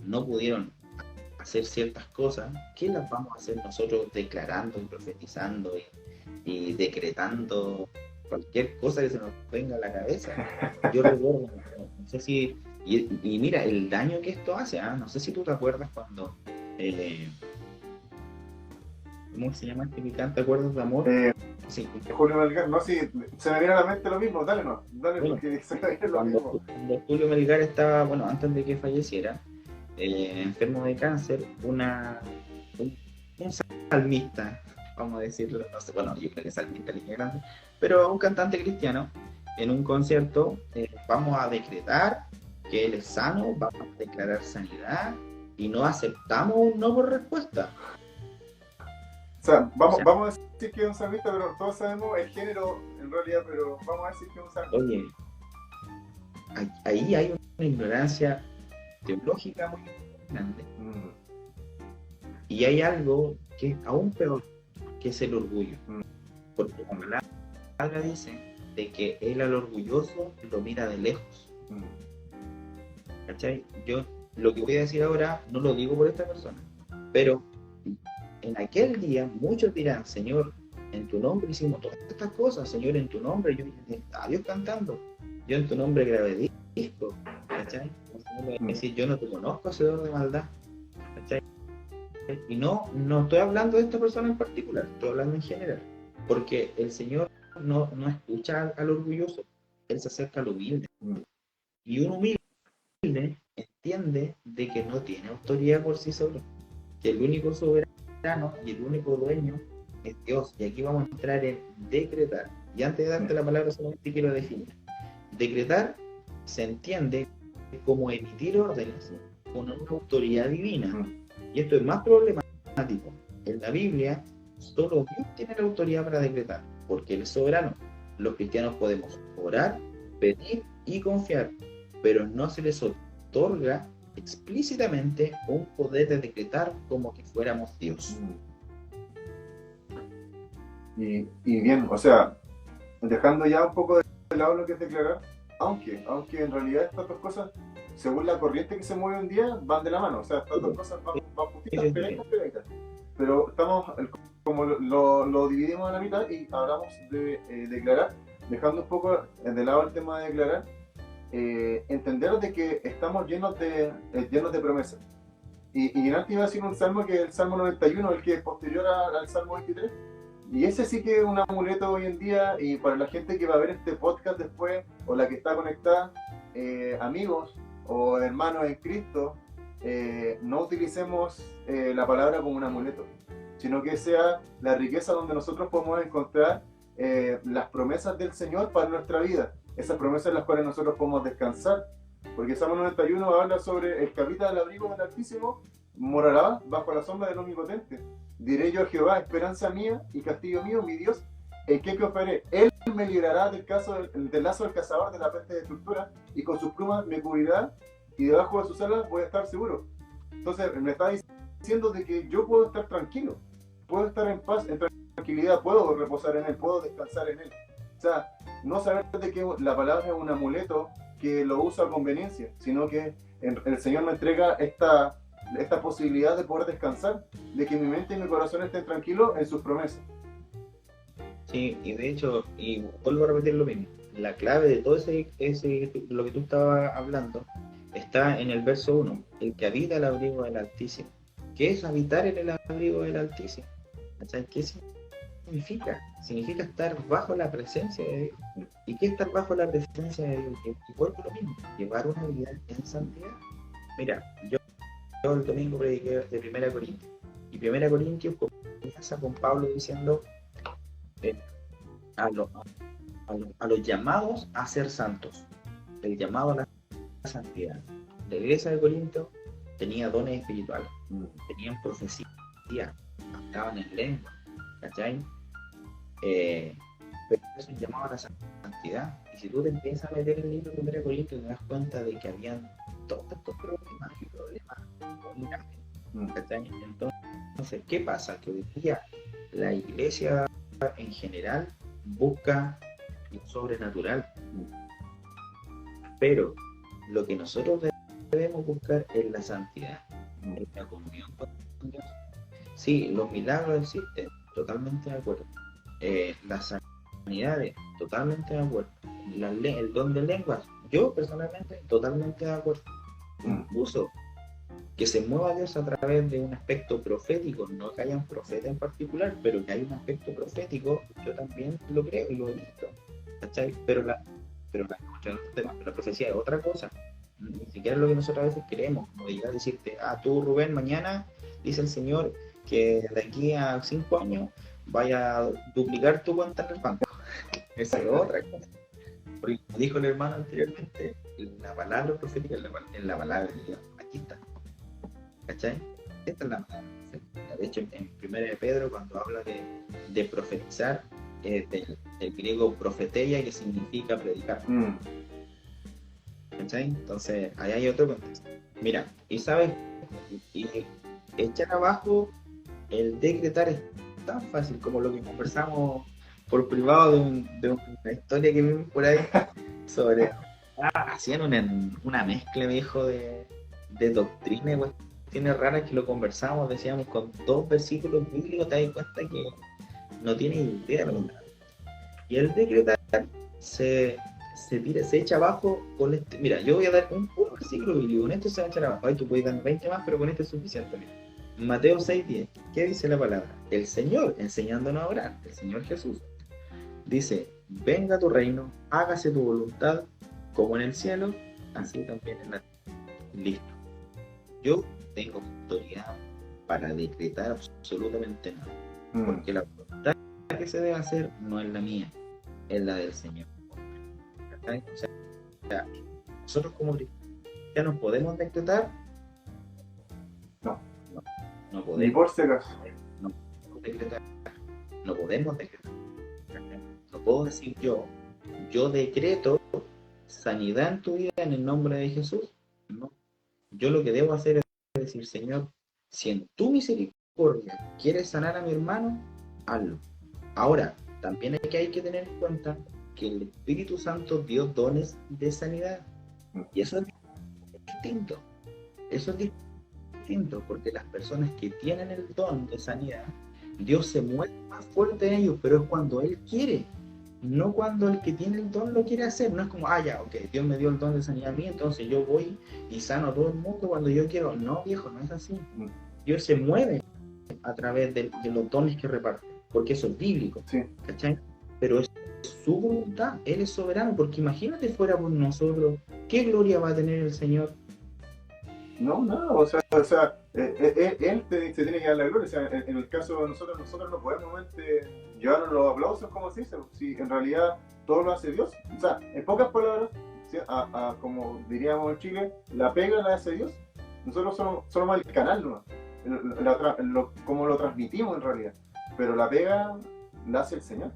no pudieron hacer ciertas cosas, ¿qué las vamos a hacer nosotros declarando y profetizando y decretando cualquier cosa que se nos venga a la cabeza? Yo recuerdo, no sé si... Y mira, el daño que esto hace, no sé si tú te acuerdas cuando... ¿cómo se llama este picante? ¿Te acuerdas de Amor? Sí. Julio Melgar, no, sí, se me viene a la mente lo mismo, dale, bueno, porque se me viene lo mismo. Cuando Julio Melgar estaba, bueno, antes de que falleciera, enfermo de cáncer, un salmista, vamos a decirlo, no sé, bueno, yo creo que salmista línea grande, pero un cantante cristiano, en un concierto, vamos a decretar que él es sano, vamos a declarar sanidad y no aceptamos un no por respuesta. O sea, vamos a decir que es un salmista, pero todos sabemos el género en realidad, pero vamos a decir que es un salmista. Oye, ahí hay una ignorancia teológica muy grande. Y hay algo que es aún peor, que es el orgullo. Porque como la palabra dice de que él al orgulloso lo mira de lejos. ¿Cachai? Yo lo que voy a decir ahora no lo digo por esta persona, pero en aquel día muchos dirán, Señor, en tu nombre hicimos todas estas cosas, Señor, en tu nombre yo a Dios cantando, yo en tu nombre grabé discos, ¿cachai? El Señor me va a decir, yo no te conozco, hacedor de maldad, ¿cachai? Y no estoy hablando de esta persona en particular, estoy hablando en general, porque el Señor no escucha al orgulloso, Él se acerca al humilde, y un humilde entiende de que no tiene autoridad por sí solo, que el único soberano y el único dueño es Dios. Y aquí vamos a entrar en decretar. Y antes de darte la palabra solamente quiero definir. Decretar se entiende como emitir órdenes con una autoridad divina. Y esto es más problemático. En la Biblia solo Dios tiene la autoridad para decretar, porque Él es soberano. Los cristianos podemos orar, pedir y confiar, pero no se les otorga explícitamente un poder de decretar como que fuéramos Dios. Y bien, o sea, dejando ya un poco de lado lo que es declarar, aunque en realidad estas dos cosas, según la corriente que se mueve un día, van de la mano, o sea, estas dos cosas van juntitas, pegaditas. Pero estamos, como lo dividimos en la mitad y hablamos de declarar, dejando un poco de lado el tema de declarar. entender de que estamos llenos de promesas. Y antes iba a decir un salmo que es el Salmo 91, el que es posterior al Salmo 23. Y ese sí que es un amuleto hoy en día, y para la gente que va a ver este podcast después, o la que está conectada, amigos o hermanos en Cristo, no utilicemos la palabra como un amuleto, sino que sea la riqueza donde nosotros podemos encontrar las promesas del Señor para nuestra vida, esas promesas en las cuales nosotros podemos descansar, porque Salmo 91 habla sobre el que habita al abrigo del Altísimo, morará bajo la sombra del Omnipotente. Diré yo a Jehová, esperanza mía y castillo mío, mi Dios, ¿en qué confiaré? Él me librará del lazo del cazador, de la peste de destructura, y con sus plumas me cubrirá, y debajo de sus alas voy a estar seguro. Entonces me está diciendo de que yo puedo estar tranquilo, puedo estar en paz, en tranquilidad, puedo reposar en Él, puedo descansar en Él. O sea, no saber de que la palabra es un amuleto que lo uso a conveniencia, sino que el Señor me entrega esta posibilidad de poder descansar, de que mi mente y mi corazón estén tranquilos en sus promesas. Sí, y de hecho, y vuelvo a repetir lo mismo, la clave de todo lo que tú estabas hablando está en el verso 1, el que habita el abrigo del Altísimo. ¿Qué es habitar en el abrigo del Altísimo? ¿Sabes qué significa? Significa estar bajo la presencia de Dios. ¿Y qué es estar bajo la presencia de Dios? Y vuelvo lo mismo, llevar una vida en santidad. Mira, yo el domingo prediqué de 1 Corintios, y 1 Corintios comienza con Pablo diciendo a los llamados a ser santos, el llamado a la santidad. La iglesia de Corinto tenía dones espirituales, tenían profecía, hablaban en lengua, ¿cachai? Pero eso llamaba a la santidad. Y si tú te empiezas a meter en el libro de 1 Corintios, te das cuenta de que habían todos estos problemas muy grandes, ¿cachai? Entonces, ¿qué pasa? Que hoy día la iglesia en general busca lo sobrenatural, pero lo que nosotros debemos buscar es la santidad, es la comunión con Dios. Sí, los milagros existen, totalmente de acuerdo. Las sanidades, totalmente de acuerdo. El don de lenguas, yo personalmente, totalmente de acuerdo. Incluso que se mueva Dios a través de un aspecto profético, no que haya un profeta en particular, pero que hay un aspecto profético, yo también lo creo y lo he visto, ¿cachai? Pero la profecía es otra cosa, ni siquiera es lo que nosotros a veces queremos, como llegar a decirte, tú Rubén, mañana dice el Señor que de aquí a 5 años vaya a duplicar tu cuenta en el banco. Esa es otra cosa. Porque como dijo el hermano anteriormente, la palabra profética es la palabra de Dios. Aquí está. ¿Cachai? Esta es la palabra profética. De hecho, en 1 de Pedro, cuando habla de profetizar, del griego profeteia, que significa predicar. ¿Cachai? Entonces, ahí hay otro contexto. Mira, y sabes, y echar abajo el decretar es tan fácil como lo que conversamos por privado de una historia que vimos por ahí sobre hacían una mezcla, viejo, de doctrina y cuestiones raras que lo conversamos, decíamos, con 2 versículos bíblicos te das cuenta que no tiene idea de lo que. Y el decretar se echa abajo con este. Mira, yo voy a dar un puro versículo bíblico, con esto se va a echar abajo. Ay, tú puedes dar 20 más, pero con este es suficiente. Mira. Mateo 6:10, ¿qué dice la palabra? El Señor, enseñándonos a orar, el Señor Jesús, dice, venga tu reino, hágase tu voluntad, como en el cielo, así también en la tierra. Listo. Yo tengo autoridad para decretar absolutamente nada, porque la voluntad que se debe hacer no es la mía, es la del Señor. O sea, nosotros como cristianos podemos decretar. No podemos. Ni por si acaso. No podemos decretar. No podemos decretar. No puedo decir yo decreto sanidad en tu vida en el nombre de Jesús. No. Yo lo que debo hacer es decir, Señor, si en tu misericordia quieres sanar a mi hermano, hazlo. Ahora, también hay que tener en cuenta que el Espíritu Santo dio dones de sanidad. Y eso es distinto. Eso es distinto, porque las personas que tienen el don de sanidad, Dios se mueve más fuerte en ellos, pero es cuando Él quiere. no cuando el que tiene el don lo quiere hacer. No es como, ya, ok, Dios me dio el don de sanidad a mí, entonces yo voy y sano a todo el mundo cuando yo quiero. No, viejo, no es así. Dios se mueve a través de los dones que reparte, porque eso es bíblico, Sí. ¿cachai? Pero es su voluntad, Él es soberano, porque imagínate fuera por nosotros, ¿qué gloria va a tener el Señor? No, nada, o sea, él se tiene que dar la gloria. O sea, en el caso de nosotros no podemos llevarnos los aplausos, como se dice, si en realidad todo lo hace Dios. O sea, en pocas palabras, ¿sí? Como diríamos en Chile, la pega la hace Dios. Nosotros somos el canal, ¿no? Como lo transmitimos en realidad. Pero la pega la hace el Señor.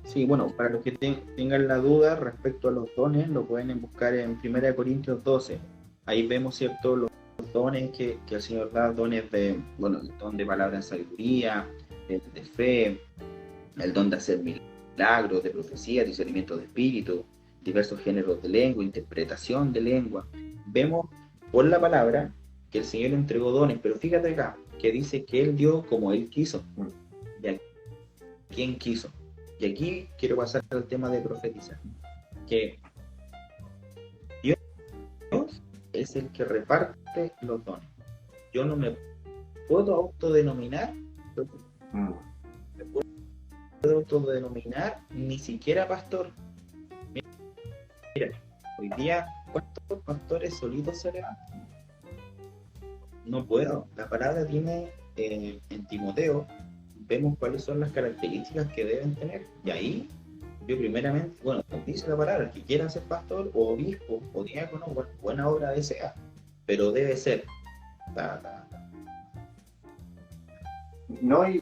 Sí, bueno, para los que tengan la duda respecto a los dones, lo pueden buscar en 1 Corintios 12. Ahí vemos, ¿cierto?, los dones que el Señor da, dones de, bueno, el don de palabra en sabiduría, el de fe, el don de hacer milagros, de profecía, discernimiento de espíritu, diversos géneros de lengua, interpretación de lengua. Vemos por la palabra que el Señor entregó dones, pero fíjate acá, que dice que Él dio como Él quiso. ¿Y a quién quiso? Y aquí quiero pasar al tema de profetizar, que Dios es el que reparte los dones. Yo no me puedo autodenominar, me puedo autodenominar ni siquiera pastor. Mira, hoy día, ¿cuántos pastores solitos se levantan? No puedo. La palabra tiene, en Timoteo, vemos cuáles son las características que deben tener. Y ahí, yo primeramente, bueno, dice la palabra, el que quiera ser pastor o obispo o diácono, buena obra desea, pero debe ser. No, y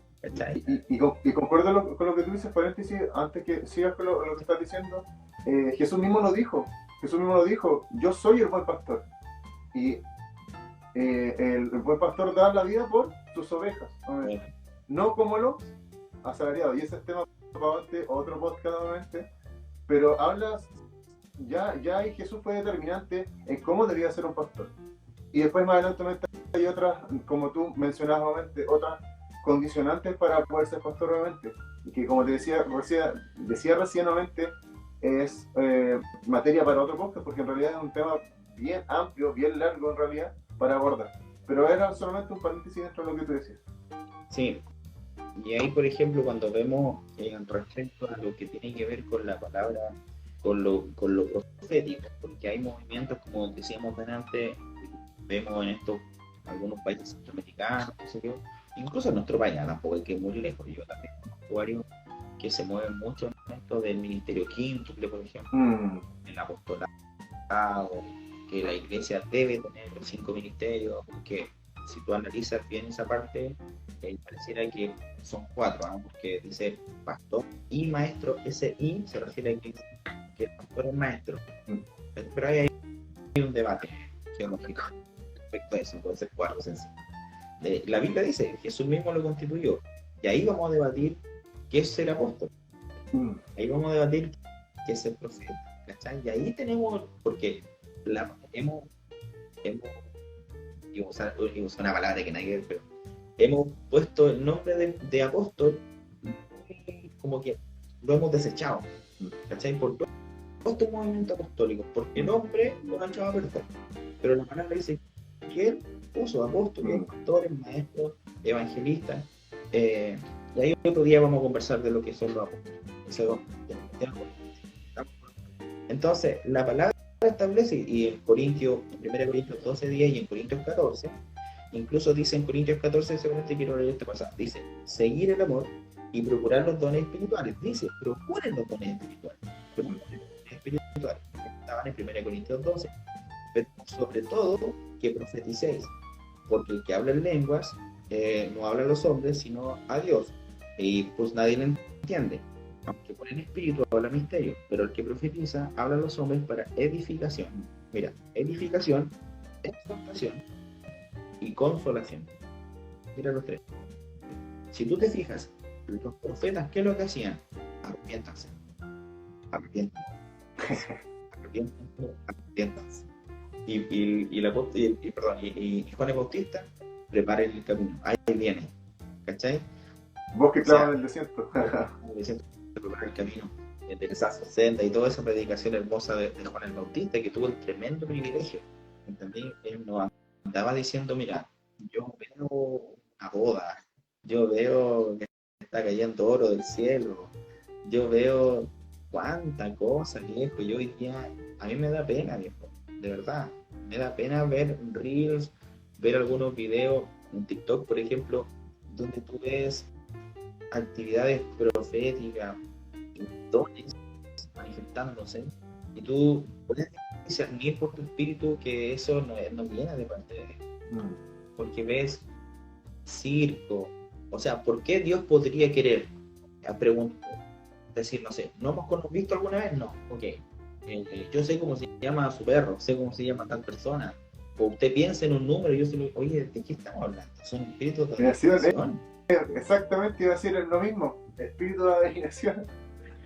concuerdo con lo que tú dices, paréntesis, antes que sigas con lo que estás diciendo. Jesús mismo lo dijo, yo soy el buen pastor. Y el buen pastor da la vida por sus ovejas, no como los asalariados. Y ese es tema para otro podcast nuevamente, pero hablas, ya ahí Jesús fue determinante en cómo debía ser un pastor. Y después más adelante hay otras, como tú mencionabas nuevamente, otras condicionantes para poder ser pastor nuevamente. Y que, como te decía recientemente, es materia para otro podcast, porque en realidad es un tema bien amplio, bien largo en realidad para abordar. Pero era solamente un paréntesis dentro de lo que tú decías. Sí, y ahí, por ejemplo, cuando vemos respecto a lo que tiene que ver con la palabra, con lo profético, porque hay movimientos, como decíamos delante, vemos en algunos países centroamericanos, qué sé yo, incluso en nuestro país, tampoco hay que ir muy lejos. Yo también conozco varios que se mueven mucho en esto del ministerio quíntuple, por ejemplo, el apostolado, que la iglesia debe tener los 5 ministerios, porque si tú analizas bien esa parte, pareciera que son 4, porque dice pastor y maestro. Ese "y" se refiere a que el pastor es maestro, pero hay un debate teológico respecto a eso, puede ser 4 sencillos. La Biblia dice, Jesús mismo lo constituyó, y ahí vamos a debatir qué es ser apóstol, ahí vamos a debatir qué es ser profeta, ¿cachai? Y ahí tenemos, porque hemos y usar una palabra que nadie que ver, pero hemos puesto el nombre de apóstol como que lo hemos desechado, ¿cachai? Por todo este movimiento apostólico, porque el hombre lo ha echado a perder, pero la palabra dice que él puso apóstoles, pastores, maestros, evangelistas, y ahí otro día vamos a conversar de lo que son los apóstoles. Entonces, la palabra establece, y en 1 Corintios 12:10 y en Corintios 14, incluso dice en Corintios 14, seguramente quiero leer este pasaje, dice, seguir el amor y procurar los dones espirituales. Dice, procuren los dones espirituales. Estaban en 1 Corintios 12. Pero sobre todo, que profeticéis, porque el que habla en lenguas no habla a los hombres, sino a Dios, y pues nadie lo entiende. Aunque por el espíritu habla misterio, pero el que profetiza habla a los hombres para edificación. Mira, edificación, exhortación y consolación. Mira los 3. Si tú te fijas, los profetas, ¿qué es lo que hacían? Arrepiéntanse. Y Juan el Bautista, preparen el camino. Ahí viene. ¿Cachai? Vos que clavas en el desierto. preparar el camino del Sazo Senda y toda esa predicación hermosa de Juan el Bautista, que tuvo el tremendo privilegio. ¿Entendí? Él nos andaba diciendo, mira, yo veo una boda, yo veo que está cayendo oro del cielo, yo veo cuánta cosa, viejo, yo hoy día, a mí me da pena, viejo, de verdad, me da pena ver reels, ver algunos videos en TikTok, por ejemplo, donde tú ves actividades proféticas, dones manifestándose, y tú puedes discernir por tu espíritu que eso no viene de parte de Dios, porque ves circo, o sea, ¿por qué Dios podría querer? Decir, no sé, ¿no hemos visto alguna vez? No, ok, yo sé cómo se llama su perro, sé cómo se llama tal persona, o usted piensa en un número, yo se lo, oye, ¿de qué estamos hablando? Son espíritus de adivinación. Exactamente, iba a decir lo mismo, espíritu de adivinación.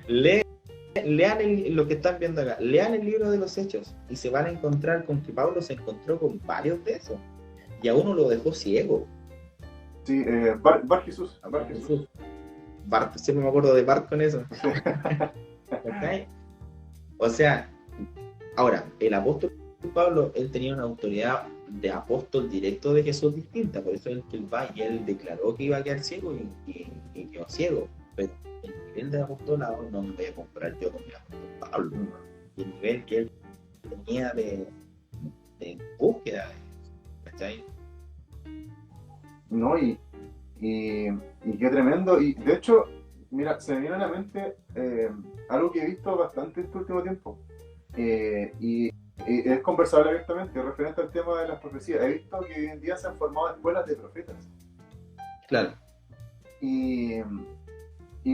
Lean lo que están viendo acá, lean el libro de los Hechos y se van a encontrar con que Pablo se encontró con varios de esos y a uno lo dejó ciego. Sí, Bar Jesús. Bart, siempre me acuerdo de Bart con eso. ¿Okay? O sea, ahora, el apóstol Pablo, él tenía una autoridad de apóstol directo de Jesús distinta, por eso él va y él declaró que iba a quedar ciego y quedó ciego. Pero el nivel de apostolado no me voy a comparar yo con el apóstol Pablo. Y el nivel que él tenía de búsqueda, ¿cachai? No, y qué tremendo. Y de hecho, mira, se me viene a la mente algo que he visto bastante este último tiempo. Y es conversable abiertamente referente al tema de las profecías. He visto que hoy en día se han formado escuelas de profetas. Claro. Y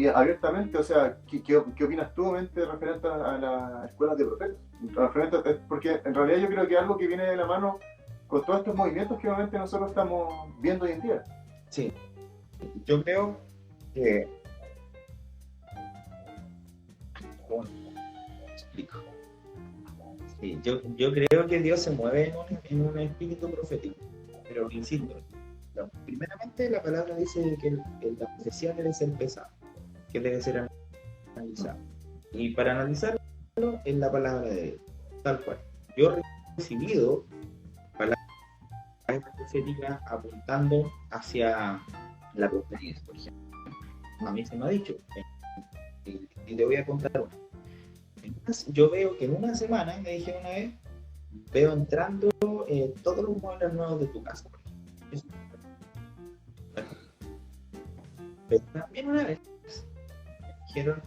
abiertamente, o sea, ¿qué opinas tú referente a las escuelas de profetas? Porque en realidad yo creo que es algo que viene de la mano con todos estos movimientos que obviamente nosotros estamos viendo hoy en día. Sí, yo creo que... ¿Cómo explico? Sí, yo creo que Dios se mueve en un espíritu profético, pero insisto, primeramente la palabra dice que la profecía debe ser pesada, que debe ser analizada, y para analizarlo es la palabra de Dios, tal cual. Yo he recibido palabras proféticas apuntando hacia la prosperidad, por ejemplo. A mí se me ha dicho, y te voy a contar una. Yo veo que en una semana, me dije una vez, veo entrando todos los muebles nuevos de tu casa. Pero también una vez me dijeron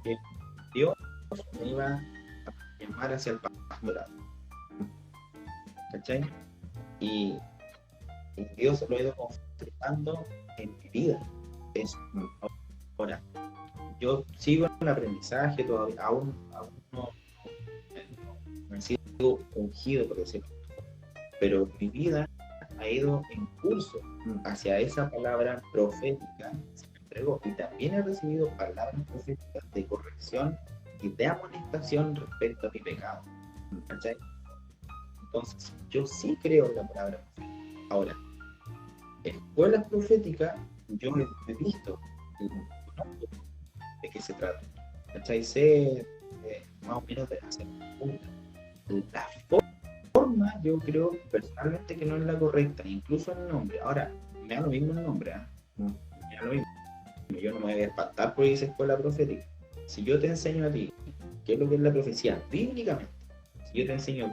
que Dios me iba a llamar hacia el pastorado. ¿Cachai? Y Dios lo ha ido confirmando en mi vida. Eso. Ahora, yo sigo en el aprendizaje todavía, aún no he sido ungido, por decirlo, pero mi vida ha ido en curso hacia esa palabra profética que se me entregó, y también he recibido palabras proféticas de corrección y de amonestación respecto a mi pecado. ¿Cachai? Entonces, yo sí creo en la palabra profética. Ahora, escuelas proféticas, yo he visto, de qué se trata, ¿cachai? Sé más o menos de hacer la forma, yo creo personalmente que no es la correcta, incluso el nombre. Ahora, me da lo mismo el nombre, me da lo mismo. Yo no me voy a espantar porque dice escuela profética. Si yo te enseño a ti qué es lo que es la profecía bíblicamente, si yo te enseño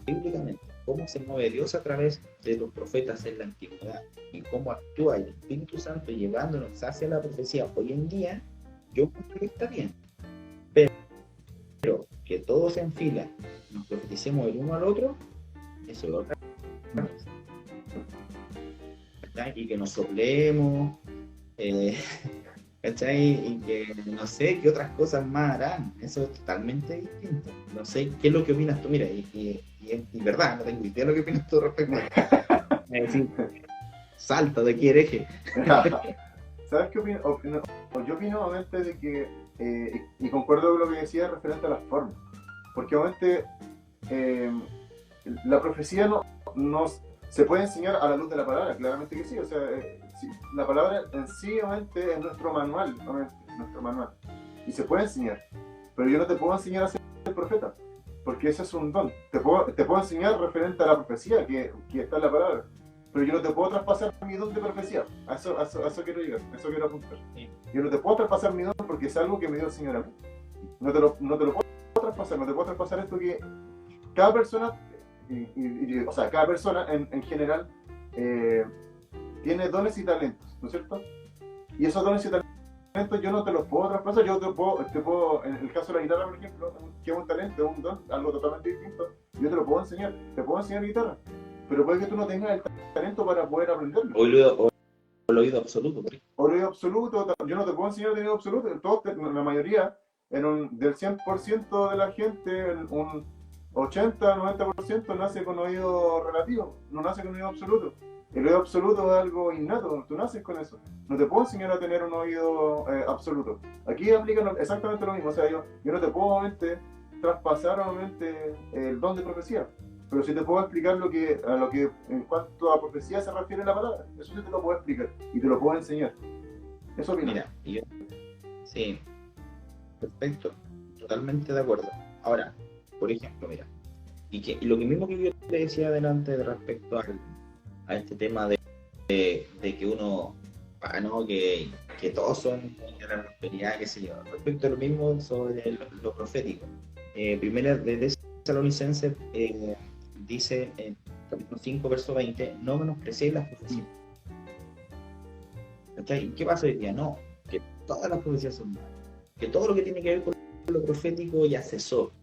bíblicamente cómo se mueve Dios a través de los profetas en la antigüedad y cómo actúa el Espíritu Santo llevándonos hacia la profecía hoy en día, yo creo que está bien, pero que todos en fila nos profeticemos el uno al otro, eso es otra cosa. Y que nos soplemos, ¿cachai? Y que no sé qué otras cosas más harán, eso es totalmente distinto. No sé qué es lo que opinas tú, mira, y verdad, no tengo idea de lo que opinas tú respecto a decir, salta de aquí, hereje. ¿Sabes qué opino? Yo opino obviamente de que, y concuerdo con lo que decía referente a las formas, porque obviamente la profecía no se puede enseñar a la luz de la palabra, claramente que sí, o sea, sí, la palabra en sí obviamente es nuestro manual, y se puede enseñar, pero yo no te puedo enseñar a ser profeta, porque ese es un don. Te puedo enseñar referente a la profecía, que está en la palabra, pero yo no te puedo traspasar mi don de profecía. A eso quiero llegar, a eso quiero apuntar. Sí. Yo no te puedo traspasar mi don porque es algo que me dio el Señor a mí. No te lo puedo traspasar, no te puedo traspasar esto que cada persona, o sea, cada persona en general tiene dones y talentos, ¿no es cierto? Y esos dones y talentos yo no te los puedo traspasar. Yo te puedo, en el caso de la guitarra, por ejemplo, que es un talento, es un don, algo totalmente distinto, yo te lo puedo enseñar, te puedo enseñar guitarra, pero puede que tú no tengas el talento para poder aprenderlo. O el oído absoluto. O el oído absoluto, yo no te puedo enseñar el oído absoluto, la mayoría, del 100% de la gente, un 80-90% nace con oído relativo, no nace con oído absoluto. El oído absoluto es algo innato, tú naces con eso. No te puedo enseñar a tener un oído absoluto. Aquí aplican exactamente lo mismo, o sea, yo no te puedo obviamente traspasar obviamente el don de profecía, pero sí te puedo explicar a lo que en cuanto a profecía se refiere la palabra. Eso sí te lo puedo explicar y te lo puedo enseñar. Eso opino. Mira, sí, perfecto, totalmente de acuerdo. Ahora, por ejemplo, mira, y lo que mismo que yo te decía adelante respecto a este tema de que uno, no, que todos son de la prosperidad, qué sé yo, respecto a lo mismo sobre lo profético. Primera de Tesalonicenses dice en capítulo 5, verso 20, no menospreciéis las profecías. ¿Y qué pasa hoy día? No, que todas las profecías son malas, que todo lo que tiene que ver con lo profético ya cesó.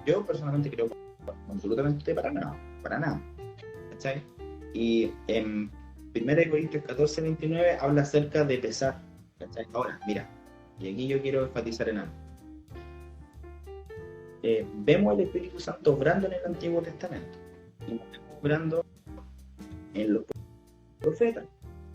Yo personalmente creo que absolutamente para nada. ¿Cachai? Y en 1 Corintios 14-29 habla acerca de pesar. ¿Cachai? Ahora, mira, y aquí yo quiero enfatizar en algo. Vemos el Espíritu Santo obrando en el Antiguo Testamento y lo vemos obrando en los profetas.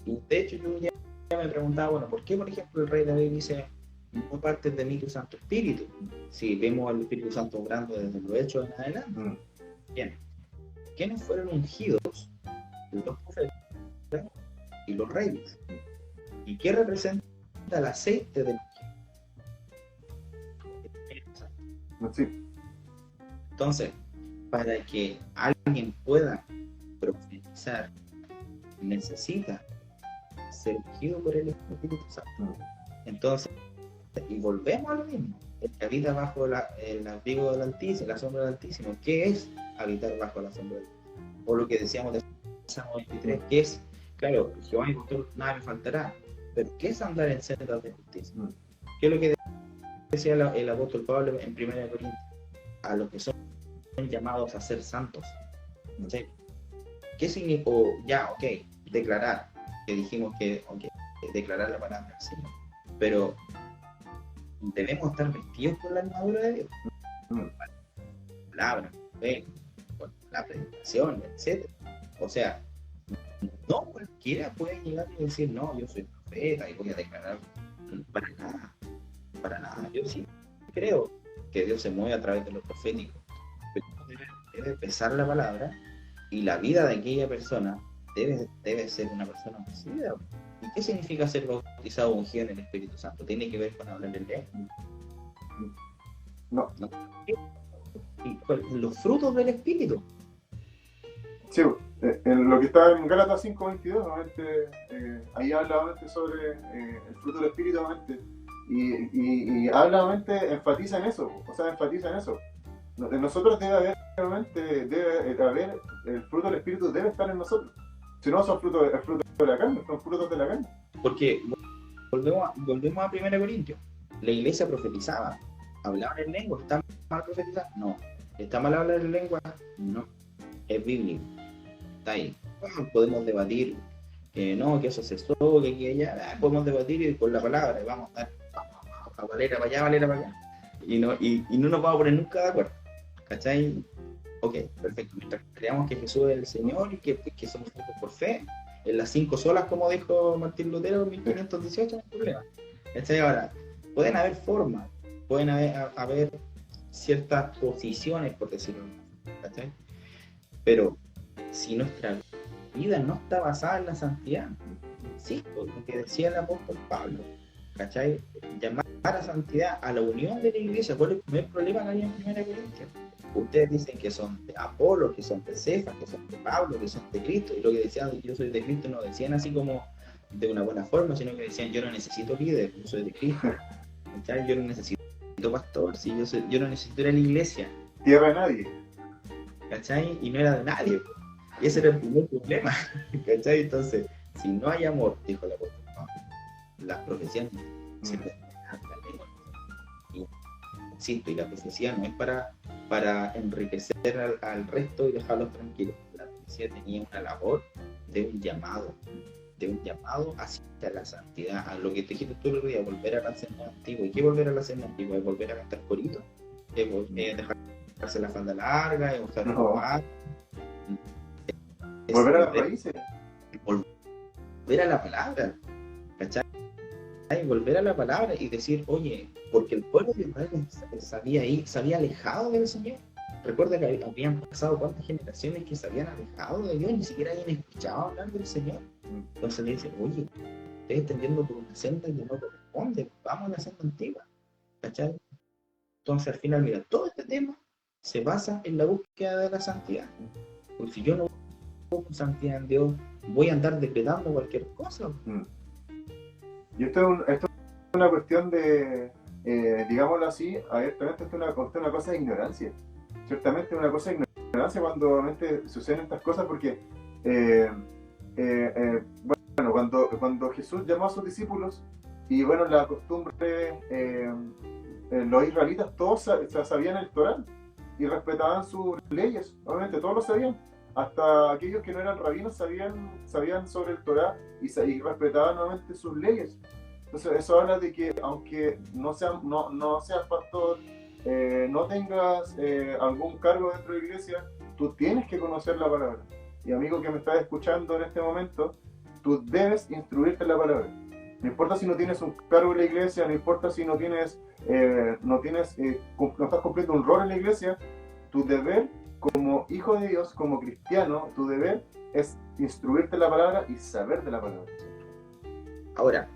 Y de hecho yo ya me preguntaba, bueno, ¿por qué por ejemplo el rey David dice no partes de mí tu Santo Espíritu? Si vemos al Espíritu Santo obrando desde los hechos en adelante. Bien, ¿quiénes fueron ungidos? Los profetas y los reyes. ¿Y qué representa el aceite del ungido? Sí. Entonces, para que alguien pueda profetizar, necesita ser ungido por el Espíritu Santo. Entonces, y volvemos a lo mismo. El que habita bajo el abrigo del Altísimo, la sombra del Altísimo. ¿Qué es habitar bajo la sombra del Altísimo? O lo que decíamos de Salmo 23, ¿qué es? Claro, Jehová mi pastor, nada me faltará. Pero ¿qué es andar en sendas de justicia? ¿Qué es lo que decía el apóstol Pablo en 1 Corintios? A los que son llamados a ser santos. ¿Sí? ¿Qué significa? Declarar, que dijimos que declarar la palabra del Señor. Pero debemos estar vestidos con la armadura de Dios. La palabra, con la predicación, etc. O sea, no cualquiera puede llegar y decir, no, yo soy profeta y voy a declarar. Para nada. Yo sí creo que Dios se mueve a través de lo profético, pero debe pesar la palabra y la vida de aquella persona debe ser una persona ungida. ¿Y qué significa ser bautizado o ungido en el Espíritu Santo? ¿Tiene que ver con hablar en lengua? No. ¿Y los frutos del Espíritu? Sí, en lo que está en Gálatas 5:22, ahí habla sobre el fruto del Espíritu, y habla, enfatiza en eso, En nosotros debe haber el fruto del Espíritu, debe estar en nosotros. Si no, son frutos de la carne, son frutos de la carne. Porque volvemos a 1 Corintios. La iglesia profetizaba, hablaban en lengua. ¿Está mal profetizar? No. ¿Está mal hablar en lengua? No. Es bíblico. Está ahí. Podemos debatir que eso cesó, que aquí allá. Podemos debatir y con la palabra y vamos a dar a valera para allá, valera para acá. Y no nos vamos a poner nunca de acuerdo. ¿Cachai? Ok, perfecto. Mientras creamos que Jesús es el Señor y que somos salvos por fe, en las 5 solas, como dijo Martín Lutero en 1518, no hay problema. ¿Cachai? Ahora, pueden haber formas, pueden haber ciertas posiciones, por decirlo así, ¿cachai? Pero si nuestra vida no está basada en la santidad, insisto, lo que decía el apóstol Pablo, ¿cachai? Llamar a la santidad, a la unión de la iglesia. ¿Cuál es el primer problema que hay en Primera Corintios? Ustedes dicen que son de Apolo, que son de Cefas, que son de Pablo, que son de Cristo, y lo que decían yo soy de Cristo no decían así como de una buena forma, sino que decían yo no necesito líder, yo soy de Cristo, ¿cachai? Yo no necesito pastor, ¿sí? Yo no necesito ir a la iglesia, Tierra de nadie. ¿cachai? Y no era de nadie, y ese era el primer problema, ¿cachai? Entonces, si no hay amor, dijo el apóstol Pablo, las profecías no sirven de nada, la lengua. Insisto, y la profecía no es para enriquecer al resto y dejarlos tranquilos. La profecía tenía una labor de un llamado hacia la santidad, a lo que te dijiste tú el otro día, volver a la senda antigua. ¿Y qué volver a la senda antigua? ¿Es volver a cantar coritos? ¿Es dejarse la falda larga? ¿Es usar robar? Volver a las raíces. Volver a la palabra, ¿cachai? Volver a la palabra y decir, oye, porque el pueblo de Israel se había alejado del Señor. Recuerda que habían pasado cuántas generaciones que se habían alejado de Dios, ni siquiera habían escuchado hablar del Señor. Entonces le dicen, oye, ustedes están yendo por una senda que no corresponde, vamos a la senda antigua, ¿cachai? Entonces al final, mira, todo este tema se basa en la búsqueda de la santidad. Porque si yo no busco santidad en Dios, voy a andar decretando cualquier cosa. Y esto es una cuestión de, digámoslo así, abiertamente, esto es una cosa de ignorancia. Ciertamente es una cosa de ignorancia cuando realmente suceden estas cosas, porque bueno, cuando Jesús llamó a sus discípulos, y bueno, la costumbre, los israelitas todos sabían el Torán y respetaban sus leyes, obviamente todos lo sabían, hasta aquellos que no eran rabinos sabían sobre el Torá y respetaban nuevamente sus leyes. Entonces eso habla de que aunque no seas pastor, no tengas algún cargo dentro de la iglesia, tú tienes que conocer la palabra. Y amigo que me estás escuchando en este momento, tú debes instruirte en la palabra. No importa si no tienes un cargo en la iglesia, no importa si no estás cumpliendo un rol en la iglesia, tu deber como hijo de Dios, como cristiano, tu deber es instruirte en la palabra y saber de la palabra. Ahora,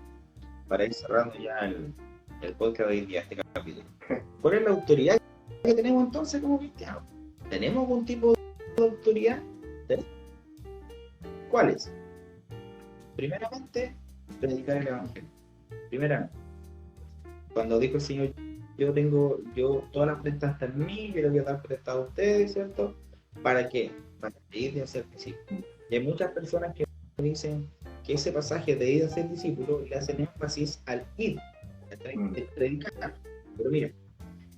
para ir cerrando ya el podcast de hoy día, este capítulo, ¿cuál es la autoridad que tenemos entonces como cristianos? ¿Tenemos algún tipo de autoridad? ¿Cuál es? Primeramente, predicar el evangelio. Primeramente, cuando dijo el Señor, todas las prestas está en mí, yo le voy a dar prestado a ustedes, ¿cierto? ¿Para qué? Para ir de hacer discípulos. Y hay muchas personas que dicen que ese pasaje de ir a ser discípulo le hacen énfasis al ir, el predicar. Pero mira,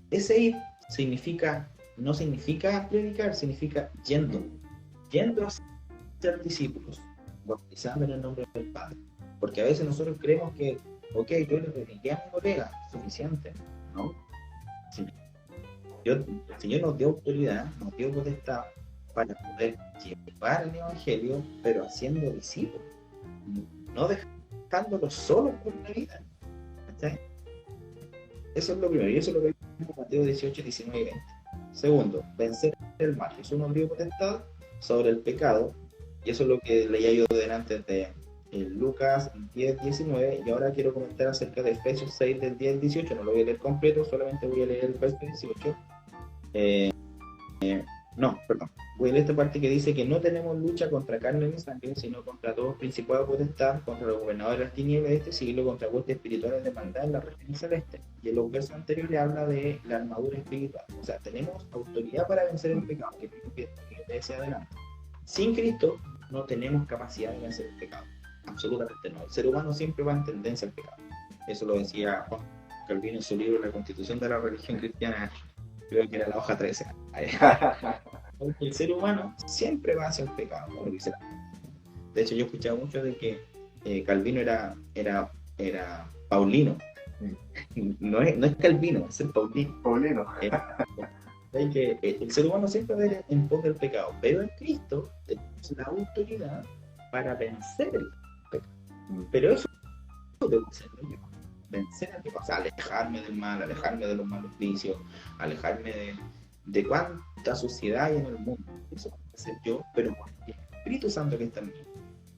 ese ir no significa predicar, significa yendo a ser discípulos, bautizando en el nombre del Padre. Porque a veces nosotros creemos que, ok, yo le prediqué a mi colega, suficiente, ¿no? Sí. El Señor nos dio autoridad, nos dio potestad para poder llevar el evangelio, pero haciendo discípulos, no dejándolo solo por la vida. ¿Sí? Eso es lo primero, y eso es lo que vimos en Mateo 18, 19 y 20. Segundo, vencer el mal. Jesús nos dio potestad sobre el pecado, y eso es lo que leía yo delante de Lucas 10, 19, y ahora quiero comentar acerca de Efesios 6, del 10 al 18. No lo voy a leer completo, solamente voy a leer el verso 18. Voy a leer esta parte que dice que no tenemos lucha contra carne ni sangre, sino contra todos principados de potestad, contra los gobernadores de las tinieblas de este siglo, contra huestes espirituales de maldad en la región celeste. Y en los versos anteriores habla de la armadura espiritual. O sea, tenemos autoridad para vencer el pecado, que te decía adelante. Sin Cristo no tenemos capacidad de vencer el pecado. Absolutamente no. El ser humano siempre va en tendencia al pecado. Eso lo decía Juan Calvino en su libro La Constitución de la Religión Cristiana, creo que era la hoja 13. El ser humano siempre va hacia el pecado, como lo dice la Biblia. De hecho, yo he escuchado mucho de que Calvino era paulino. No es Calvino, es el Paulino. Que el ser humano siempre va en pos del pecado, pero en Cristo tenemos la autoridad para vencer el pecado. Pero eso debo hacerlo yo. Vencer el pecado, o sea, alejarme del mal, alejarme de los malos vicios, alejarme de cuánta suciedad hay en el mundo. Eso puedo hacer yo, pero con el Espíritu Santo que está en mí.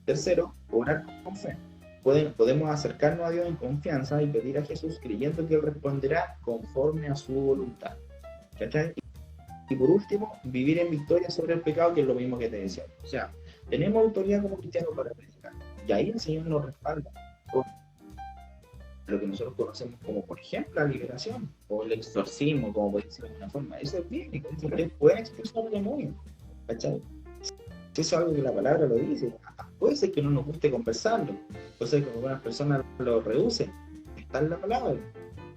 Tercero, orar con fe. podemos acercarnos a Dios en confianza y pedir a Jesús creyendo que Él responderá conforme a su voluntad. ¿Cachai? Y por último, vivir en victoria sobre el pecado, que es lo mismo que te decía. O sea, tenemos autoridad como cristianos para predicar. Y ahí el Señor nos respalda con lo que nosotros conocemos como, por ejemplo, la liberación o el exorcismo, como puede decir de alguna forma. Eso es bíblico. Ustedes pueden expulsar demonios. ¿Cachai? Si eso es algo que la palabra lo dice. Puede ser que no nos guste conversarlo. Puede ser que algunas personas lo rehúsen. Está en la palabra.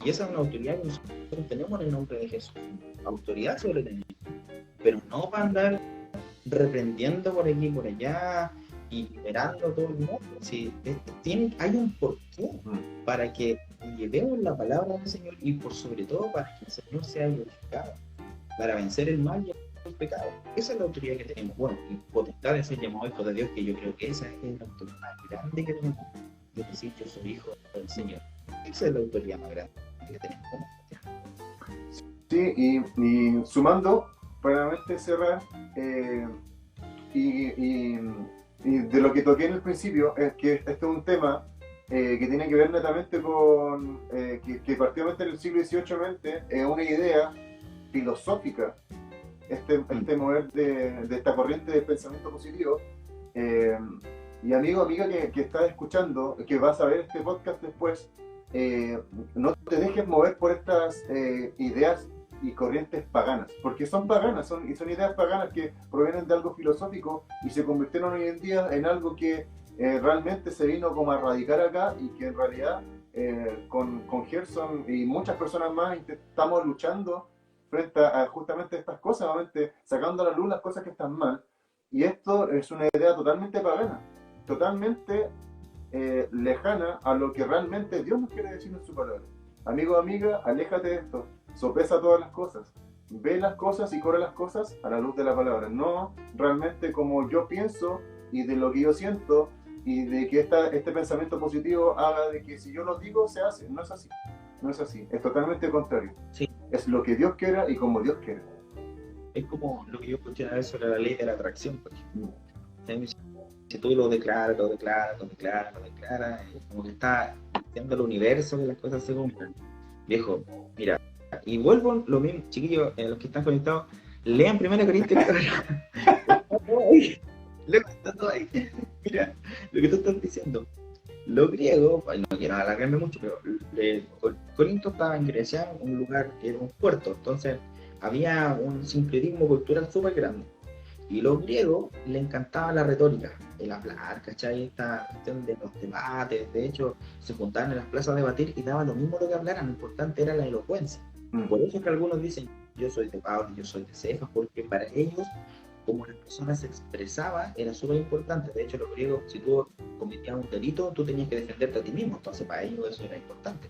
Y esa es una autoridad que nosotros tenemos en el nombre de Jesús. Autoridad sobre el enemigo. Pero no para andar reprendiendo por aquí y por allá y liberando a todo el mundo. Si hay un porqué para que llevemos la palabra del Señor y por sobre todo para que el Señor sea glorificado, para vencer el mal y el pecado. Esa es la autoridad que tenemos. Bueno, y potestad es el llamado hijo de Dios, que yo creo que esa es la autoridad más grande que tenemos. Es decir, yo soy hijo del Señor. Esa es la autoridad más grande que tenemos como cristianos. Sí, y sumando, para cerrar, y de lo que toqué en el principio, es que este es un tema que tiene que ver netamente con que partió en el siglo XVIII, una idea filosófica, este mover de esta corriente de pensamiento positivo. Y amigo, amiga que estás escuchando, que vas a ver este podcast después, no te dejes mover por estas ideas y corrientes paganas, porque son paganas, son ideas paganas que provienen de algo filosófico y se convirtieron hoy en día en algo que realmente se vino como a radicar acá, y que en realidad con Gerson y muchas personas más estamos luchando frente a justamente estas cosas, obviamente sacando a la luz las cosas que están mal. Y esto es una idea totalmente pagana, totalmente lejana a lo que realmente Dios nos quiere decir en su palabra. Amigo, amiga, aléjate de esto, sopesa todas las cosas, ve las cosas y corre las cosas a la luz de la palabra, no realmente como yo pienso y de lo que yo siento, y de que este pensamiento positivo haga de que si yo lo digo se hace. No es así, no es así, es totalmente contrario. Sí. Es lo que Dios quiera y como Dios quiera. Es como lo que yo escuché una vez sobre la ley de la atracción, por ejemplo. Si tú lo declaras, como que está diciendo al universo que las cosas se cumplan. Viejo, mira, y vuelvo lo mismo, chiquillos, los que están conectados, lean 1 Corintios. Está todo ahí. Mira, lo que tú estás diciendo. Los griegos, no quiero alargarme mucho, pero Corinto estaba en Grecia, un lugar que era un puerto, entonces había un sincretismo cultural súper grande. Y los griegos les encantaba la retórica, el hablar, ¿cachai? Esta cuestión de los debates. De hecho, se juntaban en las plazas a debatir y daba lo mismo lo que hablaran, lo importante era la elocuencia. Por eso es que algunos dicen, yo soy de Pablo, yo soy de Cefas, porque para ellos, como la persona se expresaba, era súper importante. De hecho, los griegos, si tú cometías un delito, tú tenías que defenderte a ti mismo, entonces para ellos eso era importante.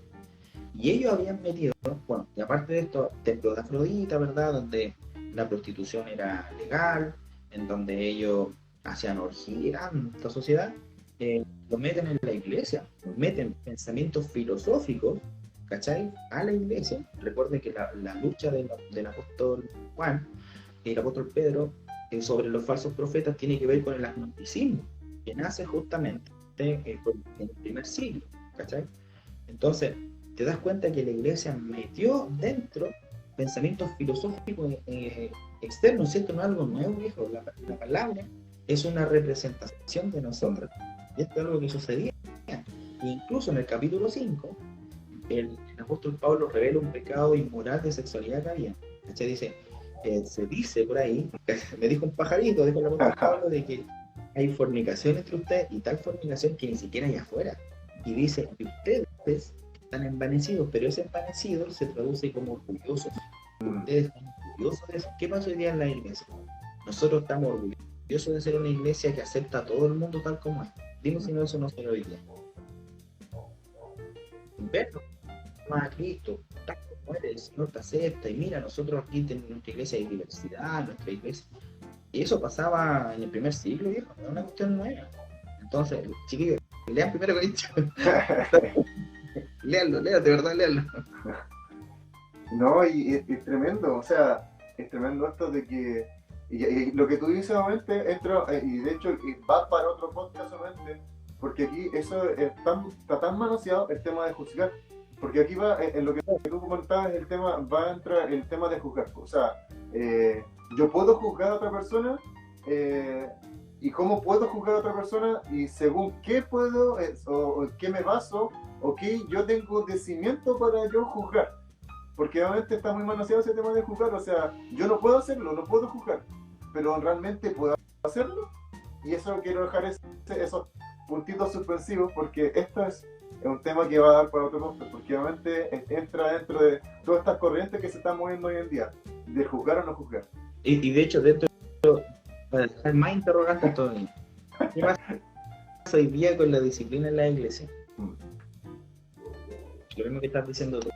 Y ellos habían metido, bueno, y aparte de esto, templos de Afrodita, ¿verdad? Donde la prostitución era legal, en donde ellos hacían orgías en esta sociedad, lo meten en la iglesia, meten pensamientos filosóficos, ¿cachai? A la iglesia. Recuerden que la lucha del apóstol Juan y el apóstol Pedro sobre los falsos profetas tiene que ver con el agnosticismo, que nace justamente en el primer siglo, ¿cachai? Entonces, te das cuenta que la iglesia metió dentro pensamientos filosóficos externos, ¿cierto? No es algo nuevo, viejo. La palabra es una representación de nosotros. Y esto es algo que sucedía. Incluso en el capítulo 5, el apóstol Pablo revela un pecado inmoral de sexualidad que había. ¿Cachai? Dice, se dice por ahí, me dijo un pajarito, dijo el apóstol Pablo, de que hay fornicación entre ustedes, y tal fornicación que ni siquiera hay afuera. Y dice que ustedes están envanecidos, pero ese envanecido se traduce como orgullosos. Ustedes están orgullosos de eso. ¿Qué pasa hoy día en la iglesia? Nosotros estamos orgullosos de ser una iglesia que acepta a todo el mundo tal como es. Dime si no, eso no se ve hoy día. Verlo más a Cristo, tal como eres, el Señor te acepta, y mira, nosotros aquí tenemos nuestra iglesia de diversidad, nuestra iglesia. Y eso pasaba en el primer siglo, viejo, no es una cuestión nueva. Entonces, chiquillos, lean 1 Corintios. Léanlo, de verdad, léanlo. No, y es tremendo, o sea, es tremendo esto de que, y lo que tú dices, obviamente, y de hecho va para otro podcast, obviamente, porque aquí eso está tan manoseado el tema de juzgar, porque aquí va, en lo que tú comentabas, el tema, va a entrar el tema de juzgar. O sea, yo puedo juzgar a otra persona, y cómo puedo juzgar a otra persona, y según qué puedo, o qué me baso, o qué yo tengo de cimiento para yo juzgar. Porque obviamente está muy manoseado ese tema de juzgar, o sea, yo no puedo hacerlo, no puedo juzgar, pero realmente puedo hacerlo, y eso quiero dejar esos puntitos suspensivos, porque esto es un tema que va a dar para otro podcast, porque obviamente entra dentro de todas estas corrientes que se están moviendo hoy en día, de juzgar o no juzgar. Y de hecho, dentro, para dejar más interrogantes todavía, ¿qué pasa hoy día con la disciplina en la iglesia? Lo mismo que estás diciendo tú,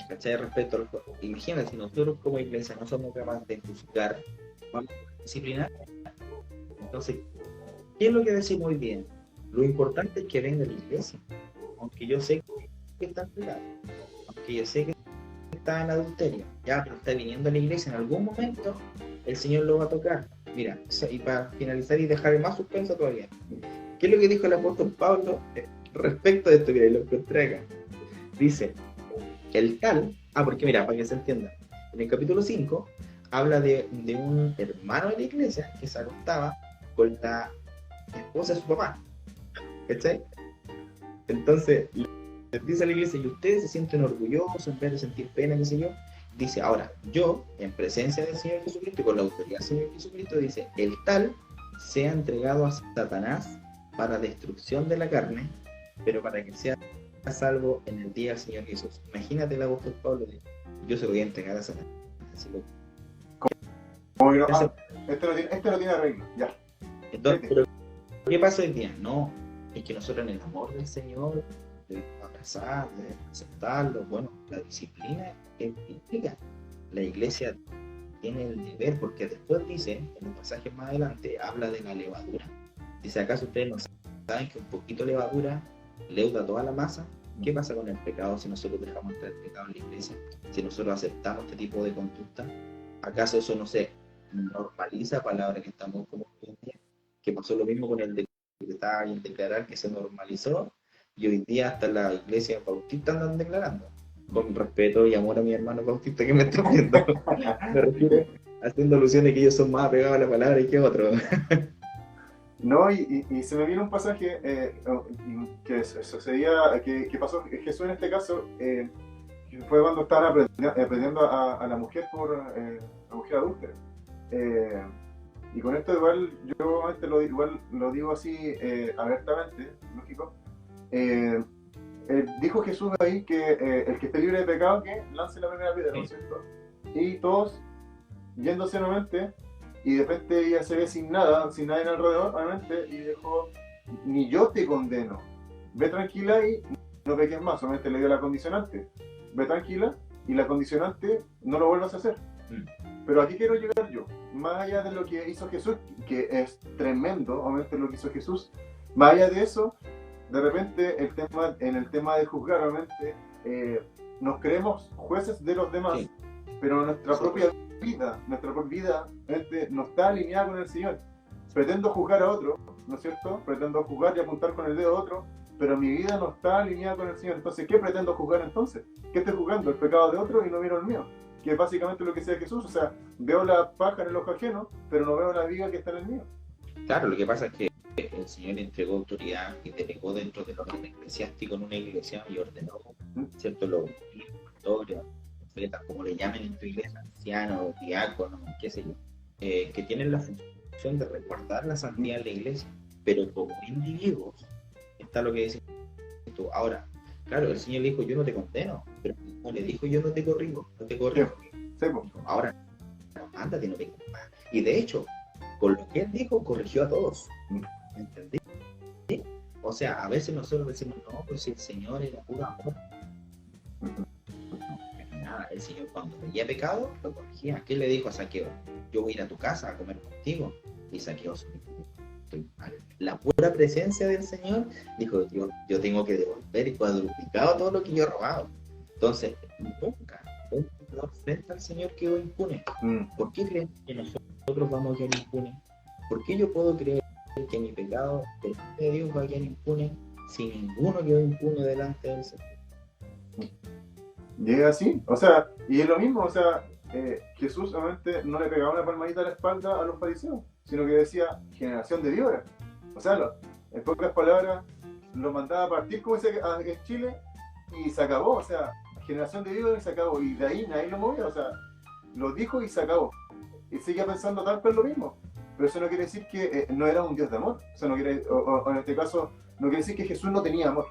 ¿cachai? Respecto al juego. Imagínate, si nosotros como iglesia no somos capaces de juzgar, vamos a disciplinar. Entonces, ¿qué es lo que decimos hoy día? Lo importante es que venga la iglesia, aunque yo sé que está en pecado, aunque yo sé que está en adulterio, ya, pero está viniendo a la iglesia en algún momento, el Señor lo va a tocar. Mira, y para finalizar y dejar más suspenso todavía, ¿qué es lo que dijo el apóstol Pablo respecto de esto? Mira, lo encontré acá. Dice, el tal, porque mira, para que se entienda, en el capítulo 5 habla de un hermano de la iglesia que se acostaba con la esposa de su papá, ¿cachai? Entonces, les dice a la iglesia, y ustedes se sienten orgullosos en vez de sentir pena, qué sé yo. Dice, ahora, yo, en presencia del Señor Jesucristo y con la autoridad del Señor Jesucristo, dice, el tal sea entregado a Satanás para destrucción de la carne, pero para que sea salvo en el día del Señor Jesús. Imagínate el apóstol Pablo, yo se lo voy a entregar a Satanás. Así que, como que no, este no tiene arreglo, ya. Entonces, pero ¿qué pasa hoy día? No, es que nosotros en el amor del Señor debemos abrazar, debemos aceptarlo. Bueno, la disciplina es bíblica. La iglesia tiene el deber, porque después dice, en un pasaje más adelante, habla de la levadura. Dice, ¿acaso ustedes no saben que un poquito de levadura leuda toda la masa? ¿Qué pasa con el pecado si nosotros dejamos entrar el pecado en la iglesia? Si nosotros aceptamos este tipo de conducta, ¿acaso eso no se normaliza? Palabra que estamos como hoy en día, que pasó lo mismo con el decretar y el declarar, que se normalizó, y hoy día hasta la iglesia bautista andan declarando, con respeto y amor a mi hermano bautista que me está viendo, me refiero haciendo alusiones que ellos son más apegados a la palabra que otros. No, y se me viene un pasaje que sucedía, que pasó Jesús en este caso, fue cuando estaban aprendiendo a la mujer por la mujer adúltera. Y con esto igual, yo igual lo digo así abiertamente, lógico. Dijo Jesús ahí que el que esté libre de pecado, que lance la primera piedra, ¿no es cierto? Y todos yéndose nuevamente, y de repente ella se ve sin nada, sin nadie alrededor, obviamente, y dijo, ni yo te condeno, ve tranquila y no peques más. Solamente le dio la condicionante, ve tranquila, y la condicionante no lo vuelvas a hacer. Pero aquí quiero llegar yo, más allá de lo que hizo Jesús, que es tremendo, obviamente lo que hizo Jesús, más allá de eso, de repente en el tema de juzgar, obviamente, nos creemos jueces de los demás, sí, pero nuestra propia vida no está alineada con el Señor. Pretendo juzgar a otro, ¿no es cierto? Pretendo juzgar y apuntar con el dedo a otro, pero mi vida no está alineada con el Señor. Entonces, ¿qué pretendo juzgar entonces? ¿Qué estoy juzgando? El pecado de otro y no miro el mío, que es básicamente lo que decía Jesús. O sea, veo la paja en el ojo ajeno, pero no veo la viga que está en el mío. Claro, lo que pasa es que el Señor entregó autoridad y delegó dentro del orden eclesiástico en una iglesia y ordenó, ¿cierto? Los pastores, profetas, como le llamen en tu iglesia, ancianos, diáconos, qué sé yo, que tienen la función de resguardar la santidad de la iglesia, pero como individuos está lo que dice tú. Ahora, claro, el Señor le dijo, yo no te condeno, pero como le dijo, yo no te corrijo, no te corrijo. Sí. Ahora, ándate, no te más. Y de hecho, con lo que él dijo, corrigió a todos. ¿Entendí? ¿Sí? O sea, a veces nosotros decimos, no, pues si el Señor era puro amor. No, nada, el Señor cuando veía pecado, lo corregía. ¿Qué le dijo a Saqueo? Yo voy a ir a tu casa a comer contigo. Y Saqueo, la pura presencia del Señor, dijo, yo tengo que devolver y cuadruplicado todo lo que yo he robado. Entonces, nunca un pecador frente al Señor quedó impune. ¿Por qué creen que nosotros vamos a quedar impunes? ¿Por qué yo puedo creer que mi pecado delante de Dios va a quedar impune si ninguno quedó impune delante del Señor. Y es así, o sea, y es lo mismo, o sea, Jesús obviamente no le pegaba una palmadita a la espalda a los fariseos, sino que decía generación de víboras. O sea, en pocas palabras, lo mandaba a partir como dice en Chile y se acabó, o sea, generación de víboras y se acabó, y de ahí nadie lo movía, o sea, lo dijo y se acabó. Y seguía pensando tal vez lo mismo, pero eso no quiere decir que no era un Dios de amor, o sea, no quiere, o en este caso, no quiere decir que Jesús no tenía amor,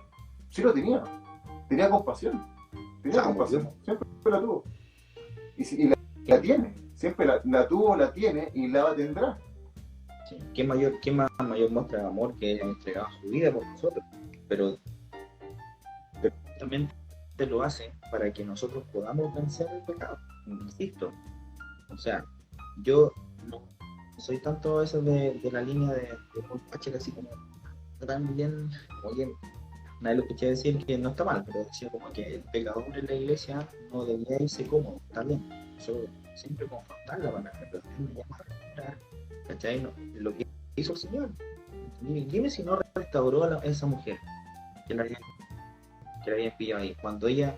sí lo tenía compasión. Tenía compasión, siempre la tuvo. Y la tiene, siempre la tuvo, la tiene y la tendrá. Sí. ¿Qué mayor muestra de amor que haya entregado su vida por nosotros? Pero justamente lo hace para que nosotros podamos vencer el pecado. Insisto. O sea, yo no soy tanto eso de la línea de un Pachel así como tan bien, oye, nadie lo escuché decir que no está mal, pero decía como que el pecador en la iglesia no debía irse cómodo, está bien, yo siempre confrontar la palabra, pero él me llama a restaurar, ¿cachai? No, lo que hizo el Señor, dime si no restauró a esa mujer que la había pillado ahí, cuando ella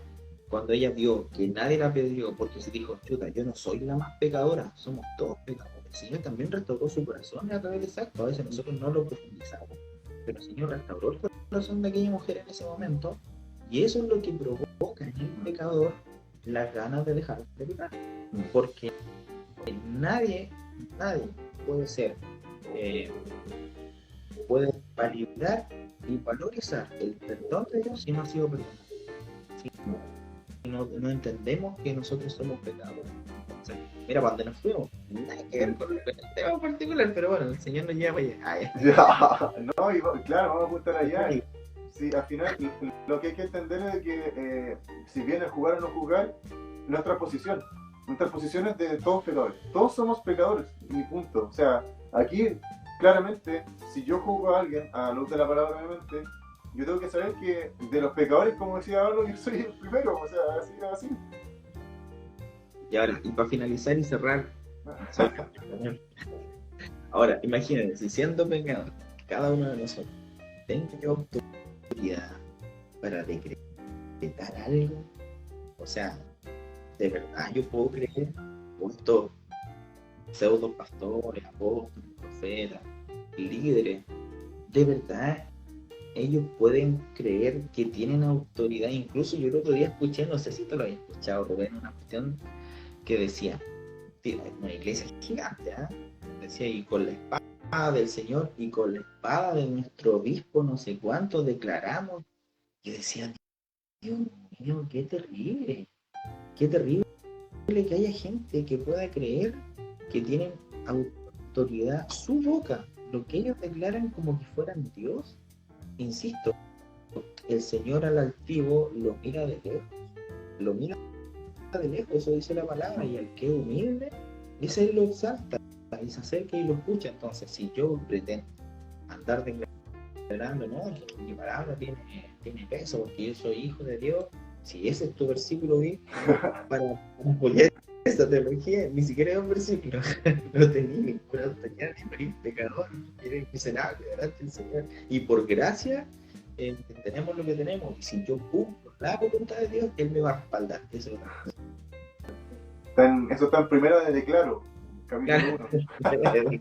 vio que nadie la apedreó, porque se dijo, chuta, yo no soy la más pecadora, somos todos pecadores, el Señor también restauró su corazón a través de ese acto, a veces nosotros no lo profundizamos, pero el Señor restauró el corazón de aquella mujer en ese momento, y eso es lo que provoca en el pecador las ganas de dejar de pecar, porque nadie puede validar y valorizar el perdón de Dios si no ha sido perdonado. Si no entendemos que nosotros somos pecadores. Entonces, mira, cuando nos fuimos, nada que ver con el tema particular, pero bueno, el Señor nos lleva allá. Ya, no, y claro, vamos a apuntar allá. Sí, al final lo que hay que entender es que si bien el jugar o no jugar, nuestra posición es de todos pecadores. Todos somos pecadores, y punto. O sea, aquí claramente, si yo juzgo a alguien, a la luz de la palabra obviamente, yo tengo que saber que de los pecadores, como decía Pablo, yo soy el primero, o sea, así. Y ahora, y para finalizar y cerrar, ahora, imagínense, si siendo pecador, cada uno de nosotros tenga autoridad para decretar algo, o sea, de verdad yo puedo creer, o estos pseudo pastores, apóstoles, profetas, líderes, de verdad ellos pueden creer que tienen autoridad. Incluso yo el otro día escuché, no sé si te lo había escuchado, Rubén, una cuestión que decía, una iglesia gigante, decía, y con la espada del Señor y con la espada de nuestro obispo no sé cuánto declaramos. Yo decía, Dios mío, qué terrible que haya gente que pueda creer que tienen autoridad, su boca, lo que ellos declaran como que fueran Dios. Insisto, el Señor al altivo lo mira de lejos, eso dice la palabra, y al que es humilde, ese él lo exalta y se acerca y lo escucha. Entonces, si yo pretendo andar declarando, no, que mi palabra tiene peso porque yo soy hijo de Dios, si ese es tu versículo para apoyar esa teología, ni siquiera es un versículo, no tenía ninguna autoridad, ni pecador, eres miserable delante del Señor, y por gracia tenemos lo que tenemos, y si yo cumplo la voluntad de Dios, Él me va a respaldar. Eso está en primera de Declaro, capítulo 1.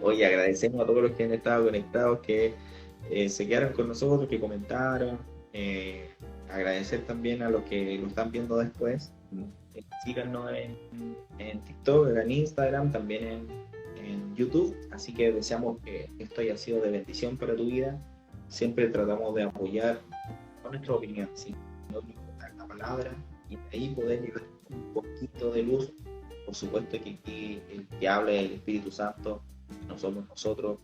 Oye, agradecemos a todos los que han estado conectados, que se quedaron con nosotros, que comentaron. Agradecer también a los que lo están viendo después. Síganos en TikTok, en Instagram, también en YouTube. Así que deseamos que esto haya sido de bendición para tu vida. Siempre tratamos de apoyar con nuestra opinión, sino la palabra, y de ahí poder llevar un poquito de luz. Por supuesto que aquí el que habla es el Espíritu Santo, no somos nosotros,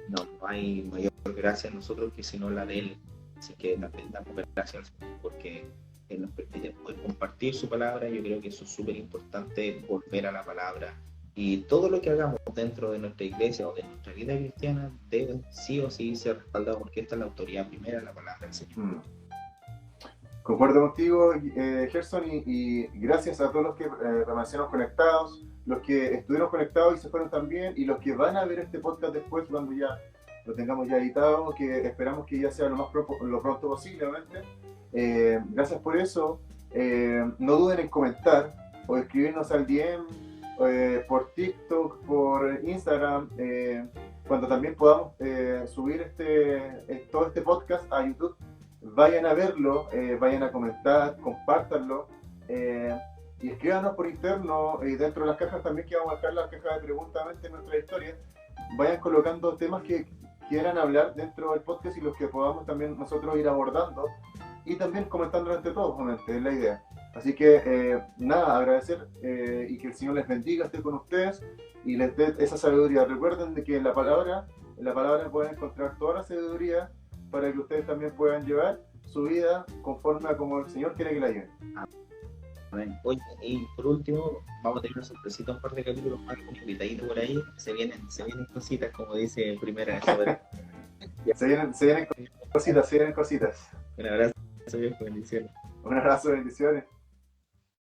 no hay mayor gracia en nosotros que sino la de Él. Así que también damos gracias porque Él nos permite poder compartir su palabra. Yo creo que eso es súper importante, volver a la palabra. Y todo lo que hagamos dentro de nuestra iglesia o de nuestra vida cristiana debe sí o sí ser respaldado, porque esta es la autoridad primera, la palabra del Señor. Concuerdo contigo, Gerson, y gracias a todos los que permanecieron conectados. los que estuvieron conectados y se fueron también, y los que van a ver este podcast después cuando ya lo tengamos ya editado, que esperamos que ya sea lo pronto posible, obviamente. Gracias por eso. No duden en comentar o escribirnos al DM por TikTok, por Instagram, cuando también podamos subir todo este podcast a YouTube. Vayan a verlo, vayan a comentar, compártanlo y escríbanos por interno dentro de las cajas también, que vamos a dejar las cajas de preguntas en nuestra historia. Vayan colocando temas que quieran hablar dentro del podcast y los que podamos también nosotros ir abordando y también comentando entre todos, obviamente, es la idea. Así que nada, agradecer y que el Señor les bendiga, esté con ustedes y les dé esa sabiduría. Recuerden de que en la palabra pueden encontrar toda la sabiduría para que ustedes también puedan llevar su vida conforme a como el Señor quiere que la lleven. Oye, y por último, vamos a tener una sorpresita, un par de capítulos más con invitaditos por ahí. Se vienen cositas, como dice en primera. Se vienen cositas. Un abrazo, bendiciones. Un abrazo, bendiciones.